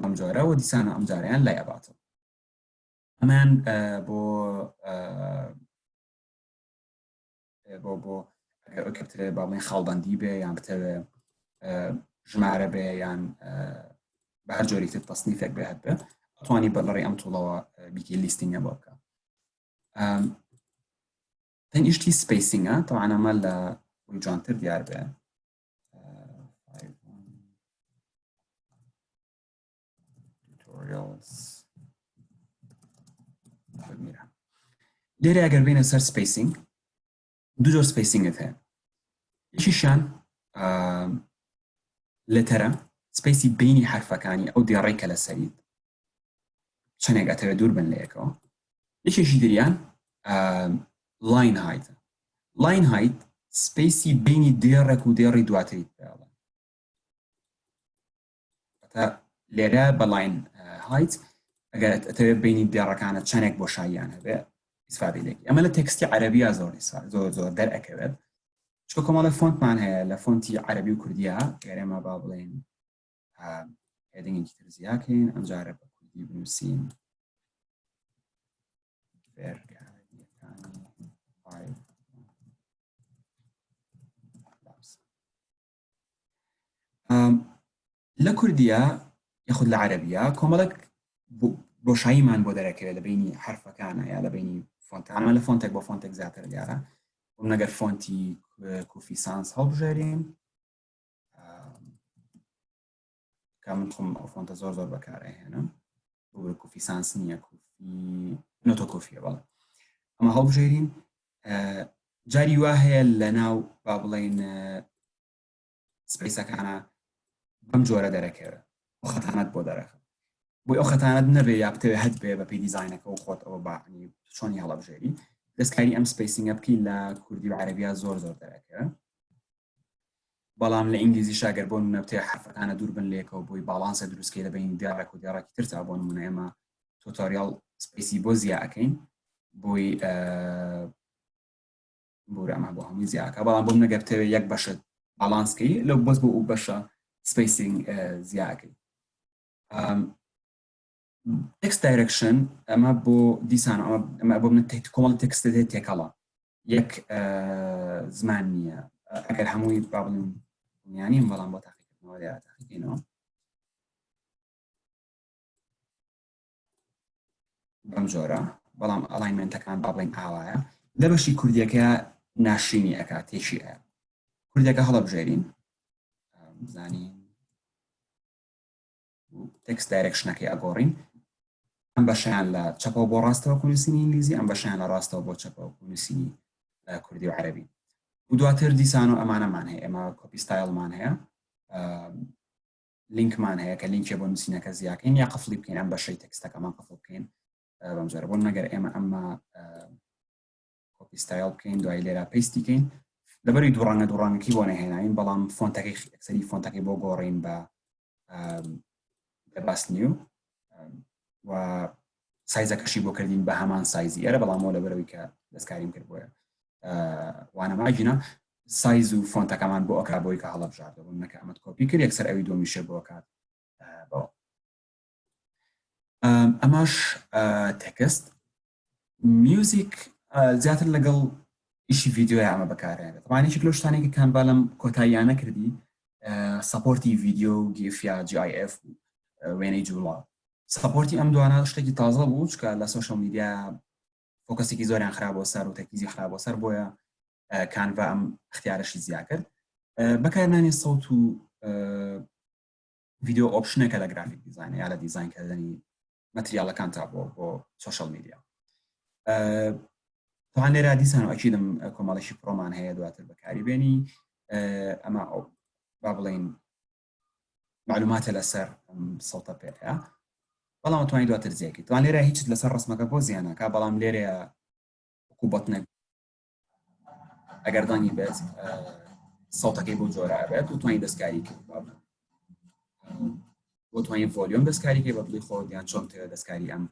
بەم جۆرە و دیسانە ئەم جارەیان لای ئەباتەوە ئەمان بۆ کەپترێ باڵێن خاڵبەندی بێ یان بتەوێ ژمارە بێ یان بە هەر جۆرێک تر تەسنیفێک بێ هەت بێ ئەتوانی بەڵەڕی ئەم توڵەوە بیکە لیستینگە بۆ بکە تەنیشتی سپیسینگە طبعاً ئەمە لە وی جوانتر دیار بێ لێرە ئەگەر بینە سەر سپیسینگ دوو جۆر سپیسینگت هەیە یەکیشیان لەتەرە سپیسی بینی حرفەکانی ئەو دیێڕەی کە لە سەریت چەندێک ئەتەوێت دوور بن لە یەکەوە یەکێکی دریان لاین هایت لاین هایت سپیسی بینی دیێڕێک و دیێڕی دواتریت پێڵە لێرە بە لاین هایت ئەگەر ئەتەوێت بینی دیێڕەکانە چەندێک بۆ شایان هەبێ استفاده لێکی ئەمە لە تێکستی عەرەبیە زۆر دەرئەکەوێت چکە کۆمەڵە فۆنتمان هەیە لە فۆنتی عەرەبی و کوردیە گەرێمە با بڵێن هێدینگێکی تر زیاکەین ئەمجارە بە کوردی بنووسین لە کوردیە یاخود لە عەرەبیە کۆمەڵێک بۆشاییمان بۆ دەرەکەوێت لە بینی حرفەکانە یا لە بینی فۆنتانە لە فۆنتێک بۆ فۆنتێک زیاتر دیارە نەگەر فۆنتی کوفی سانس هەڵبژێرین کە من خۆم ئەو فۆنتە زۆر بەکارهێنم بۆ کوفی سانس نییە کوفی نۆتۆ کۆفیە بەڵێ ئەمە هەڵبژێرین جاری وا هەیە لە ناو با بڵێن سپیسەکانە بەم جۆرە دەرەکەوێت ئەو خەتانەت بۆ دەرەخە بۆی ئەو خەتانەت نەبێ یا بتەوێ هەت بێ بە پێی دیزاینەکە و خۆت ئەوە باعنی چۆنی هەڵەبژێری دەستکاری ئەم سپیسینگە بکەین لە کوردی و عەرەبیە زۆر دەرەکەوێت بەڵام لە ئینگلیزیش ئەگەر بۆ نمونە بتەوێ حرفەکانە دوور بن لێکەوە بۆی باڵانسە دروستکەی لە بینی دیارێک و دیارێکی تر تا بۆ نمونە ئێمە تۆتۆریال سپیسی بۆ زیاد ئەەکەین بۆی بۆرە ئەمە بۆ هەمووی زیاکە بەڵام بۆم نەگەر بتەوێ یەک بەشە باڵانسکەی لەو بەس بۆ ئەو بەشە سپیسینگ زیاکەی تکست دایرکشن ئەمە بۆ دیسان ئەمە بۆ من کۆمەڵ تکستە دێت تێکەڵە یەک زمان نییە ئەگەر هەمووی با بڵێن یانیم بەڵام بۆ تاقیکردنەوە لێ تاقیکردنەوە بەم جۆرە بەڵام ئەلاینمنتەکان با بڵێن ئاوایە لە بەشی کوردیەکە ناشرینی ئەکات تێشی ئەیە کوردیەکە هەڵەبژێرین بزانین تکست دایرکشنەکەی ئەگۆڕین ئەم بەشیان لە چەپەوە بۆ ڕاستەوە نووسینی ئینگلیزی ئەم بەشیان لە ڕاستەوە بۆ چەپەوە نووسینی کوردی و عەرەبی و دواتر دیسان و ئەمانەمان هەیە ئێمە کۆپی ستایلمان هەیە لینکمان هەیە کە لینکێ بۆ نووسینەکە زیاکەین یا قفڵی بکەین ئەم بەشەی تکستەکەمان قفڵ بکەین بەم جۆرە بۆ نەگەر ئێمە ئەمە کۆپی ستایل بکەین دوای لێرە پێستیکەین لەبەری دووڕانگەکی بۆ نەهێناین بەڵام فۆنتەکەی ئەکسەری فۆنتەکەی بۆ گۆڕین بە باستنی و سایزەکەشی بۆ کردین بە هەمان سایزی ئەرە بەڵامەوە لەبەرەوەی کە دەستکاریم کرد بۆیە وانەماگینە سایز و فۆنتەکەمان بۆ ئەکا بۆی کە هەڵەبژاردەبوون نەکە ئەمەد کۆپی کرد یەکسەر ئەوی دۆمیشە بۆ کات بەوە ئەماش تێکست میوزیک زیاتر لەگەڵ ئیشی ڤیددیۆی ئەمە بەکارێنێت وانێکی لە شتانێکی کانڤا لەم کۆتاییانە کردی سەپۆرتی ڤیددیۆ و گیف یا GIF وێنەی جوڵا سەپۆرتی ئەم دوانە شتێکی تازە بوو چکە لە سۆشەڵ میدیا فۆکەسێکی زۆریان خراپە سەر و تەرکیزی خراپە سەر بۆیە کانڤا ئەم اختیارەشی زیاد کرد بەکارهێنانی سەوت و ڤیددیۆ ئۆپشنێکە لە گرافیک دیزاین یا لە دیزاینکردنی مەتریاڵەکان تا بۆ سۆشەڵ میدیا توان لێرە دیسان و ئەکیدم کۆمەڵێکی پرۆمان هەیە دواتر بەکاری بێنی ئەمە با بڵێن معلوماتە لەسەر سەوتە پێەیە بەڵام توانی دواتر زیاکی توان لێرە هیچ لەسەر ڕسمەکە بۆ زیانەکە بەڵام لێرە کوبەتنێک ئەگەردانی بێت سەوتەکەی بۆ جۆرە بێت و توانی دەستکاری کرد بۆ توانی ڤۆلیۆم دەستکاریکەی بە دڵی خۆت یان چۆن دەستکاری ئەم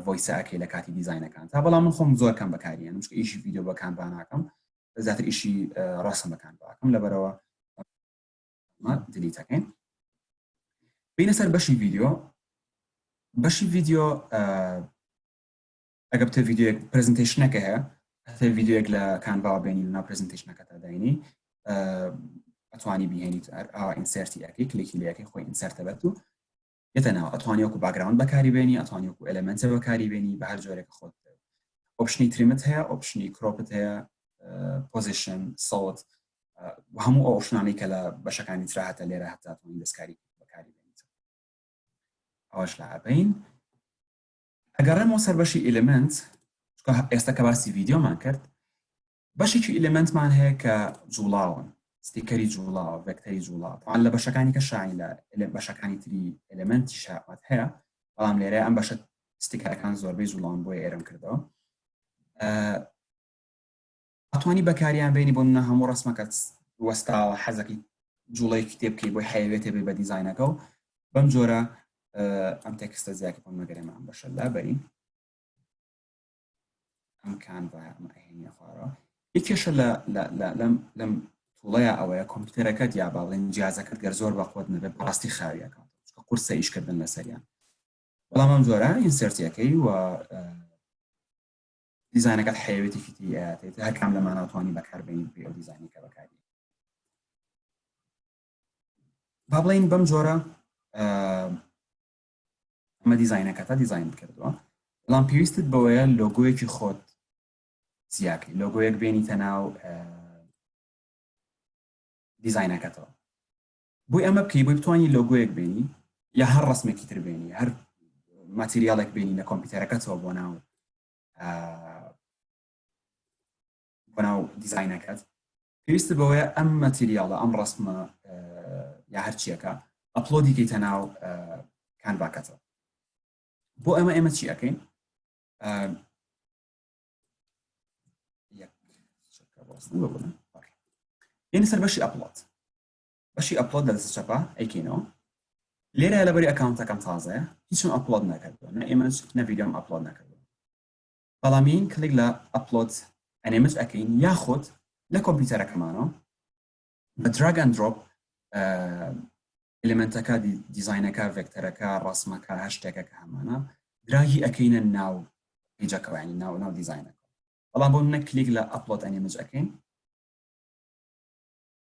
ڤۆیسە ئەکەی لە کاتی دیزاینەکان تا بەڵام من خۆم زۆر کەم بەکاریێنم چکە ئیشی ڤیددیۆ بەکان با ناکەم زیاتر ئیشی ڕاستم بەکان باکەم لەبەرەوە دلیتەکەین بینە سەر بەشی ڤیددیۆ ئەگە بتە ڤیددیۆیەک پرزنتیشنەکە هەیە هەتە ڤیددیۆیەک لە کانڤا بێنی لەناو پرزنتیشنەکە داینی ئەتوانی بهێنیت ئاوا ئینسەرتی ئەکەی کلیکی لەکەی خۆی ئینسەرتە بێت و یەتە ناو ئەتوانی وەکو باگراوند بەکاری بێنی ئەتوانی وەکو ئەلەمەنتە بەکاری بێنی بە هەر جۆرێک خۆت ئۆپشنی تریمت هەیە ئۆپشنی کڕۆپت هەیە پۆزیشن سەوت هەموو ئەو ئۆپشنانەی کە لە بەشەکانی ترا هەتە لێرە هەتاتوانی دەستکاری بەکاری بێنیت ئەوەش لە ئەبین ئەگەڕێمەوە سەر بەشی ئێلمنت ئێستا کە باسی ڤیددیۆمان کرد بەشێکی ئێلمنتمان هەیە کە جوڵاون ستیکەری جوڵاوە ڤێکتەری جوڵاو لە بەشەکانی کە شاین لە بەشەکانی تری ئێلمنتی شاوات هەیە بەڵام لێرە ئەم بەشە ستیکەرەکان زۆربەی جوڵاون بۆیە ئێرم کردەوە ئەتوانی بەکاریان بینی بۆ منە هەموو ڕسمەکەت وەستاوە حەزەکەی جوڵەی کتێب بکەی بۆی حەیەوێتێ بێ بە دیزاینەکە و بەم جۆرە ئەم تێکستە زیاکی بۆ مەگەرێمە ئەم بەشە لابەرین ئەم کانڤا ئەمە ئەهێنیە خوارەوە یەکێشە لەم توڵەیە ئەوەیە کۆمپیوتەرەکەت یا باڵێن جیازەکەت گەر زۆر بەخۆت نەبێت بەڕاستی خاویەکات قورسە ئیشکردن لەسەریان بەڵام ئەم جۆرە ئینسەرتیەکەی و دیزاینەکەت حەیەوێتێکی تری ئاەتێت هەر کام لەمانەوەتوانی بەکاربێنیت بێ ئەو دیزاینی کە بەکاری با بڵین بەم جۆرە ئەمە دیزاینەکە تا دیزاین بکردووە بەڵام پێویستت بەوەیە لۆگۆیەکی خۆت زیاکەی لۆگۆیەک بێنیتە ناو دیزاینەکەتەوە بۆی ئەمە بکەی بۆی بتوانانی لۆگۆیەک بێنی یا هەر ڕسمێکی تر بێنی هەر ماتریالێک بێنی لە کۆمپیوتەرەکەتەوە بۆ ناو دیزاینەکەت پێویستە بەوەیە ئەم ماتریالە ئەم ڕسمە یا هەرچیەکە ئەپلۆدی کەیتە ناو کانڤاکەتەوە بۆ ئێمە چی ئەەکەین یعنی سەر بەشی ئەپلۆد لە دەستە چەپە ئەیکەینەوە لێرە لەبەری ئەکاونتەکەم تازەیە هیچم ئەپلۆد نەکردووە نە ئێمەج نە ڤیدیۆم ئەپلۆد نەکردووە بەڵامین کلیک لە ئەپلۆد ئەنێمج ئەەکەین یاخۆت لە کۆمپیوتەرەکەمانەوە بە دراگ ئەند درۆپ ئێلێمنتەکە دیزاینەکە ڤێکتەرەکە ڕسمەکە هەر شتێکە کە هەمانە دراگی ئەەکەینە ناو پیجەکەوە ینی ناو دیزاینەکە بەڵام بۆ منە کلیک لە ئەپلۆد ئەنێمج ئەەکەین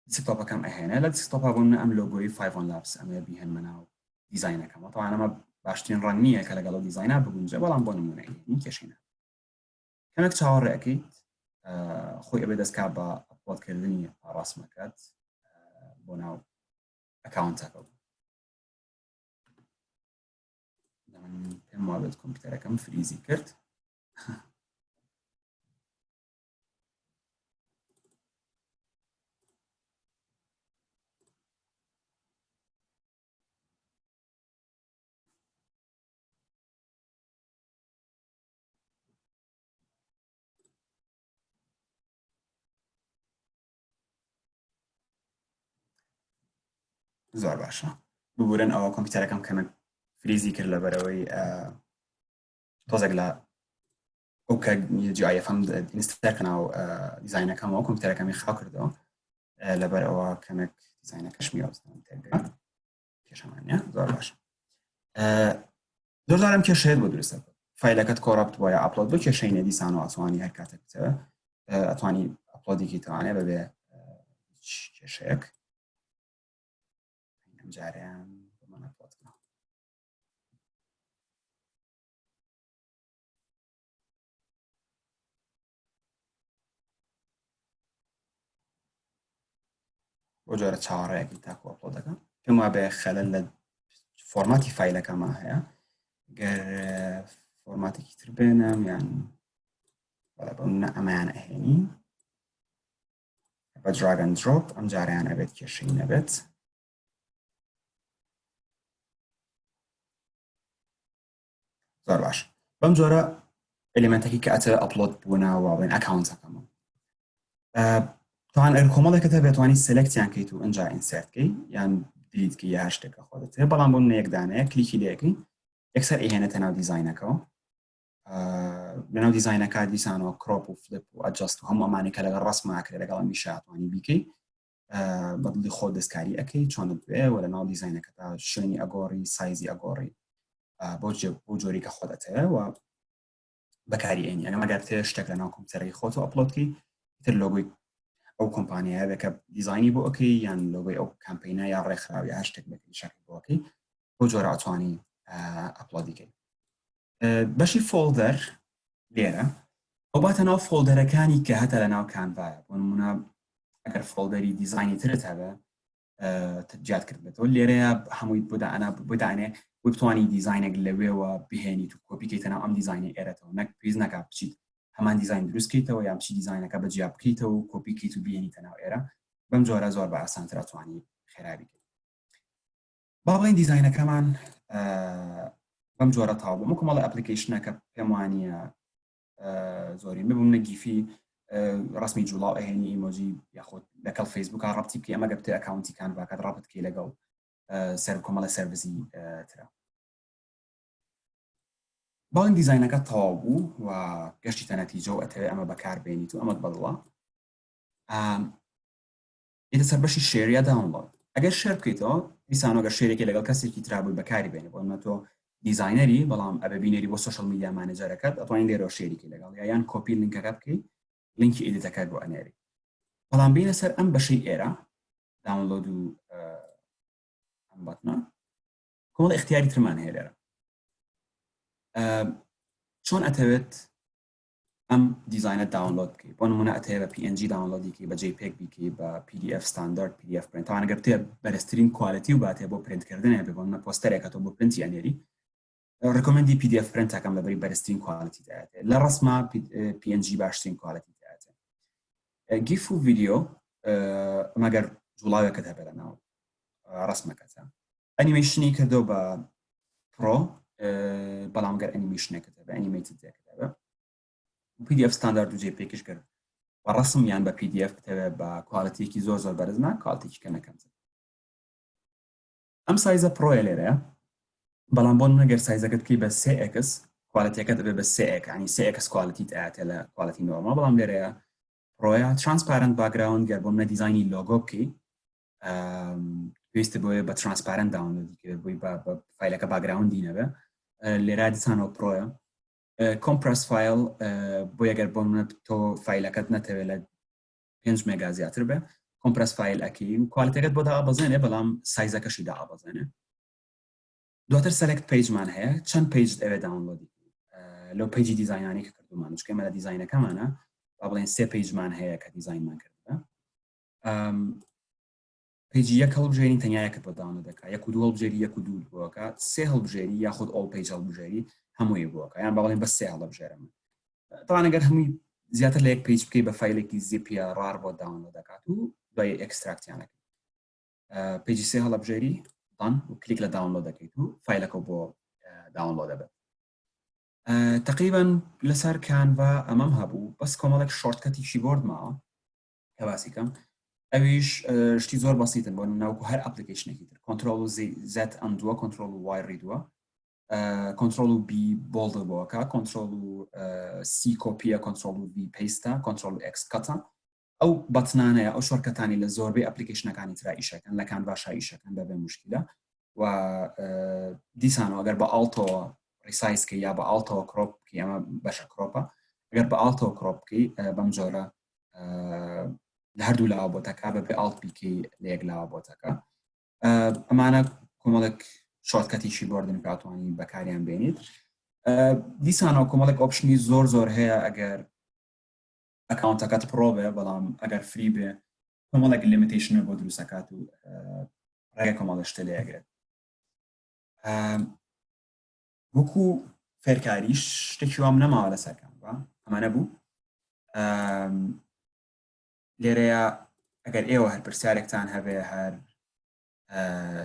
دسکتۆپەکەم ئەهێنە لە دسکتۆپە بۆ منە ئەم لۆگۆی 5 لابس ئەمە بیهێنمە ناو دیزاینەکەمەوە تەوانە ئەمە باشترین ڕەنگ نییە کە لەگەڵ دیزاینە بگونجە بەڵام بۆ نمونەی کێشینە کەمێک چاوەڕێ ئەەکەیت خۆی ئەبێ دەستکا بە ئەپلۆدکردنی ڕسمەکەت بۆ ناو ئەکاونتەکە پێم وابێت کۆمپیوتەرەکەم فریزی کرد زۆر باشە ببورن ئەوە کۆمپیوتەرەکەم کەمێک فریزی کرد لەبەرەوەی تۆزێک لە ئەو کە GIF-م ئینستال ناو دیزاینەکەمەوە کۆمپیوتەرەکەمی خاو کردەوە لەبەر ئەوە کەمێک دیزاینەکەش میوەستان تێگەن کێشەمانە زۆر باشە زۆرجارم کێشەیەت بۆ دروستە فایلەکەت کۆڕەپت بۆ یا ئەپلۆد بۆ کێشەی نەدیسان و ئەتوانی هەر کاتێک بتەوە ئەتوانی ئەپلۆدێکی توانێ بەبێ کێشەیەک جاریان بۆمان ئەپلۆدکەم بۆ جۆرە چاوەڕێیەکی تاکو ئەپلۆدەکەم پێم وابێ خەلەل لە فۆرماتی فایلەکەمان هەیە گەر فۆرماتێکی تر بێنم یان ئەمەیان ئەهێنی بە دراگ ئەند درۆپ ئەم جاریان ئەبێت کێشەی نەبێت زۆر باش بەم جۆرە ئەلیمنتێکی کە ئەتە ئەپلۆد بوونەوە بڵێن ئەکاونتەکەمەوە توان ئەر کۆمەڵێکە دەبێتوانی سلکتیان کەیت و ئەنجا ئینسێرتکەی یان دیلیتکە یا هەر شتێکە خۆت هەیە بەڵام بۆ یەکدانەیە کلیکی لێەکەی یەکسەر ئەهێنێتە ناو دیزاینەکەەوە لەناو دیزاینەکە دیسانەوە کڕۆپ و فلپ و ئەجەست و هەموو ئەمانی کە لەگەڵ ڕسمماکرێت لەگەڵ میشاتوانی بیکەی بەدڵی خۆ دەستکاری ئەەکەی چۆنت بێ و لە ناو دیزاینەکەدا شوێنی ئەگۆڕی سایزی ئەگۆڕی بۆ جۆری کە خۆت هەیە و بەکاری ئەینی ئەگەر مەگەر تێ شتێک لە ناو کۆمپیوتەرەکەی خۆت و ئەپلۆدکەی تر لۆگۆی ئەو کۆمپانیایە بێکە دیزاینی بۆ ئەوکەی یان لۆگۆی ئەو کامپینە یا ڕێکخراوی هەر شتێک بێت شەکل بۆکەی بۆ جۆرە ئەتوانی ئەپلۆدیکەی بەشی فۆڵدەر لێرە ئەو باتە ناو فۆڵدەرەکانی کە هەتە لە ناو کانڤایە بۆ نمونە ئەگەر فۆڵدەری دیزاینی ترت هەبێ جیات کرد بێتەوە لێرەیە هەمووی بۆدانێ بۆ بتوانی دیزاینێک لەوێەوە بهێنیت و کۆپیکەیتە ناو ئەم دیزاینی ئێرەتەوە نەک پێویست ناکات بچیت هەمان دیزاین دروستکەیتەوە یان چی دیزاینەکە بەجیا بکەیتەوە و کۆپیکەیت و بهێنیتە ناو ئێرە بەم جۆرە زۆر بە ئاسانتر ئەتوانی خێرایی بکەیت با بڵێن دیزاینەکەمان بەم جۆرە تاو بوو کۆمەڵی ئەپلیکیشنەکە پێم وانییە زۆری ببووم نەگیفی ڕسمی جوڵاو ئەهێنی ئیمۆجی یاخۆت لەگەڵ فەیسبووکە ڕەبتی بکەی ئەمە گەبتە ئەکاونتی کانڤاکەت ڕەبت بکەی لەگەڵ کۆمەڵە سەرڤیسی ترە باڵین دیزاینەکە تەواو بوو و گەشتیتە نەتیجە و ئەتەوێت ئەمە بەکاربێنیت و ئەمەت بەدڵە ئێتە سەر بەشی شێریە داونلۆد ئەگەر شێر بکەیتەوە دیسانۆگە شێرێکی لەگەڵ کەسێکی ترابووی بەکاری بێنێ بۆ تۆ دیزاینەری بەڵام ئەبە بینەری بۆ سوشەل میدیا مانەجەرەکەت ئەتوانین لێرەوە شێریکی لەگەڵ یان کۆپی لینکەکە بکەیت لینکی ئیدیتەکەت بۆ ئەنێری بەڵام بینە سەر ئەم بەشەی ئێرە داونلۆد و باتنا كۆمەڵ اختیاری ترمان هەیە لێرە چۆن ئەتەوێت ئەم دیزاینە داونلۆد بکەیت بۆ نمونە ئەتەوێت بە PNG داونلۆدی بکەیت بە JPEG بکەیت بە PDF ستاندارد PDF پرینت تاوان ئەگەر تێ بەرزترین کوالیتی و باتێ بۆ پرینتکردن بێ بۆ نمونە پۆستەرێکە تۆ بۆ پرینتی ئەنێری ڕکۆمەندی PDF پرینتەکەم لەبەری بەرزترین کوالیتی دایەتێ لە ڕسمە PNG باشترین کوالیتی دایەتێ گیف و ڤیدیۆ مەگەر جوڵاوێکت هەبێت لەناو ڕسمەکەتە ئەنیمەیشنی کردو بە پرۆ بەڵام گەر ئەنیمەیشنێکت هەبێت ئەنیمەیتد هەبێت PDF ستاندارد و JPEGش کرد بە ڕسم یان بە PDF بتەوێت بە کوالیتیەکی زۆر زۆر بەرز نا کوالیتیکی کەمەکەمتر ئەم سایزە پرۆیە لێرەیە بەڵام بۆ نەگەر سایزەکەت بکەی بە 3x کوالیتیەکەت دەبێت بە 3x ینی 3x کوالیتیت ئاەتێ لە کوالیتی نۆرمال بەڵام لێرەیە پرۆیە ترانسپارنت باگراوند گەر بۆ منە دیزایانی لۆگۆ بکەی پێویستە بۆیە بە ترانسپارنت داونلۆدی کرد بۆی بە فایلەکە باگراوندی نەبێ لێرە دیسانەوە پرۆیە کۆمپرس فایل بۆ یەگەر بۆ منە تۆ فایلەکەت نەتەوێت لە 5 مێگا زیاتر بێ کۆمپرس فایل ئەکەی و کوالیتیەکەت بۆ دابەزێنێ بەڵام سایزەکەشی دابەزێنێ دواتر سەلکت پیجمان هەیە چەند پیج ئەوێ داونلۆدی لەو پیجی دیزاینانی کە کردومان چکەمە لە دیزاینەکەمانە با بڵێن 3 پیجمان هەیە کە دیزاینمان کردە پیجی یەک هەڵبژێری تەنیایەکت بۆ داونلۆد دەکات یەک و دوو هەڵبژێری یەک و دوو بۆکە 3 هەڵبژێری یاخود ئۆڵ پیج هەڵبژێری هەمووی بۆکە یان با بڵێن بە 3 هەڵبژێرم تاوان ئەگەر هەمووی زیاتر لە یەک پیج بکەی بە فایلێکی زیپیە ڕار بۆ داونلۆد دەکات و دوای ئەکستراکتیانەکە پیجی 3 هەڵبژێری دان و کلیک لە داونلۆد دەکەیت و فایلەکە بۆ داونلۆد دەبێت تقریبا لەسەر کانڤا ئەمەم هەبوو بەس کۆمەڵێک شۆرتکەتی کیبۆرد ماوە کە باسی کەم ئەویش شتی زۆر بەسیتن بۆ ناوکو هەر ئەپلیکیشنێکی تر کۆنترۆل و زد ئەندووە کۆنترۆل و وای ڕیدووە کۆنترۆل و بی بۆڵدە بۆکە کۆنترۆل و سی کۆپیە کۆنترۆل و بی پێیستە کۆنترۆل و ئەکس کەتە ئەو بەتنانەیە ئەو شۆرکەتانی لە زۆربەی ئەپلیکیشنەکانی ترا ئیشەکەن لە کانڤا ئیشەکەن بەبێ موشکیلە و دیسانەوە ئەگەر بە ئاڵتۆ ریسایزکە یا بە ئاڵتەوە کڕۆپ بکەی ئەمە بەشە کڕۆپە ئەگەر بە ئاڵتەوە کڕۆپ بکەی بەم جۆرە لە هەردوو لاوە بۆتەکە بەبێ ئاڵت بیکەی لە یەک لاوە بۆتەکە ئەمانە کۆمەڵێک شۆرتکەتی کیبۆردن کاتوانی بەکاریان بێنیت دیسانەوە کۆمەڵێک ئۆپشنی زۆر زۆر هەیە ئەگەر ئەکاونتەکەت پرۆ بێ بەڵام ئەگەر فری بێ کۆمەڵێک لیمیتیشنە بۆ دروستەکات و ڕێگە کۆمەڵە شتە لێگرێت وەکو فێرکاریش شتێکی وام نەماوە لەسەر کانڤا ئەمانە بوو لێرەیە ئەگەر ئێوە هەر پرسیارێکتان هەبێ هەر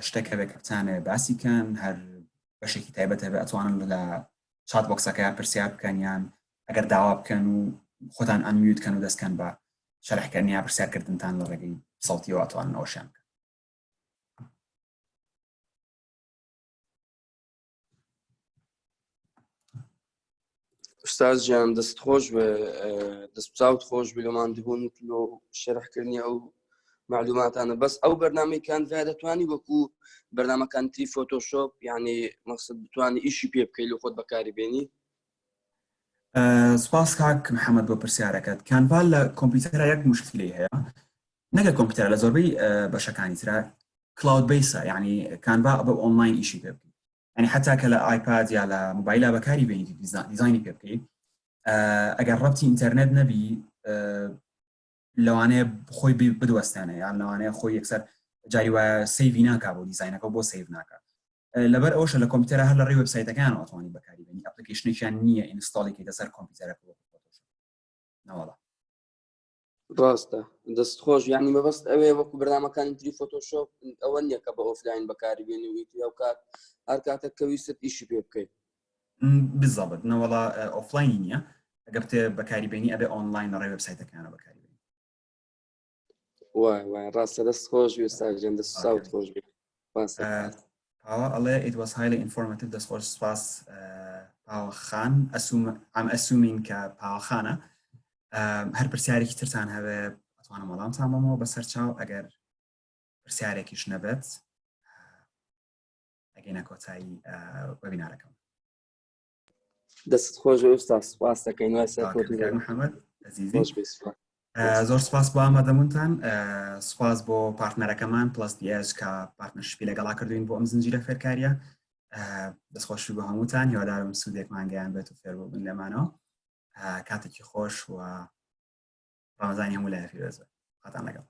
شتێک هەبێت کە بتانێ باسیکەن هەر بەشێکی تایبەت هەبێ ئەتوانن لە چات بۆکسەکە پرسیار بکەن یان ئەگەر داوا بکەن و خۆتان ئەنمیوتکەن و دەستکەن بە شەرحکردنی یا پرسیارکردنتان لە ڕێگەی سەڵتیەوە ئەتوانن ئەوەشیان بکەن ئوستاز جان دەست خۆش بێ دەست چاوت خۆش بێ لەمان دەبوون لۆ شەرحکردنی ئەو معلوماتانە بەس ئەو بەرنامەی کانڤا دەتوانی وەکو بەرنامەکانی فۆتۆشۆپ یعنی مەقسەد بتوانی ئیشی پێ بکەی لە خۆت بەکاری بێنی سپاس کاک محەممەد بۆ پرسیارەکەت کانڤا لە کۆمپیوتەرە یەک مشکلی هەیە نەگەر کۆمپیوتەر لە زۆربەی بەشەکانی ترا کلاود بیسە یعنی کانڤا بە ئۆنلاین ئیشی پێ بکەیت ینی حتا کە لە ئایپاد یا لە موبایلە بەکاری بێنیت دیزاینی پێ بکەیت ئەگەر ڕەبتی ئینتەرنێت نەبی لەوانەیە خۆی بدوەستانە یان لەوانەیە خۆی یەکسەر جاری وایە سەیڤی ناکا بۆ دیزاینەکە بۆ سەیڤ ناکە لەبەر ئەوشە لە کۆمپیوتەرە هەر لە ڕێی وێبسایتەکان ئەتوانی بەکاری بێنی ئەپلیکیشنێکیان نییە ئینستاڵێکی لەسەر کۆمپیوتەرەکە بۆ فۆتۆشۆپ نەوەڵا ڕاستە دەست خۆش یعنی مەبەست ئەوێ وەکو بەرنامەکانی تری فۆتۆشۆپ ئەوە نییە کە بە ئۆفلاین بەکاری بێنی ویتی ئەو کات هەر کاتێک کە ویست ئیشی پێ بکەیت بالضبط نەوەڵا ئۆفلاینی نییە ئەگەر تێ بەکاری بێنی ئەبێ ئۆنلاین لە ڕێی وێبسایتەکانە بەکاری بێنی وای ڕاستە دەست خۆش بێ ئوستاز جان دەست چاوت خۆش بێ ئەڵێ it was highly informative دەست خۆش سپاس پاوەخان ئەم ئەسومین کە پاوەخانە هەر پرسیارێکی ترتان هەبێ ئەتوانم وەڵامتان بەمەوە بەسەر چاو ئەگەر پرسیارێکیش نەبێت ئەگەینە کۆتایی وەبینارەکەم دەست خۆش بێ ئوستاز سپاس دەکەین وای سەر محەممەد عەزیزی خۆش بێ زۆر سپاس بۆ ئامادەبوونتان سپاس بۆ پارتنەرەکەمان پلس دیێژ کە پارتنەرشپی لەگەڵا کردوین بۆ ئەم زنجیرە فێرکاریە دەستخۆشی بۆ هەمووتان هیوادارم سوودێکمان گەیان بێت و فێر بوون لەمانەوە کاتێکی خۆش و ڕەمەزانی هەموو لایەکی بێزە خاتان لەگەڵ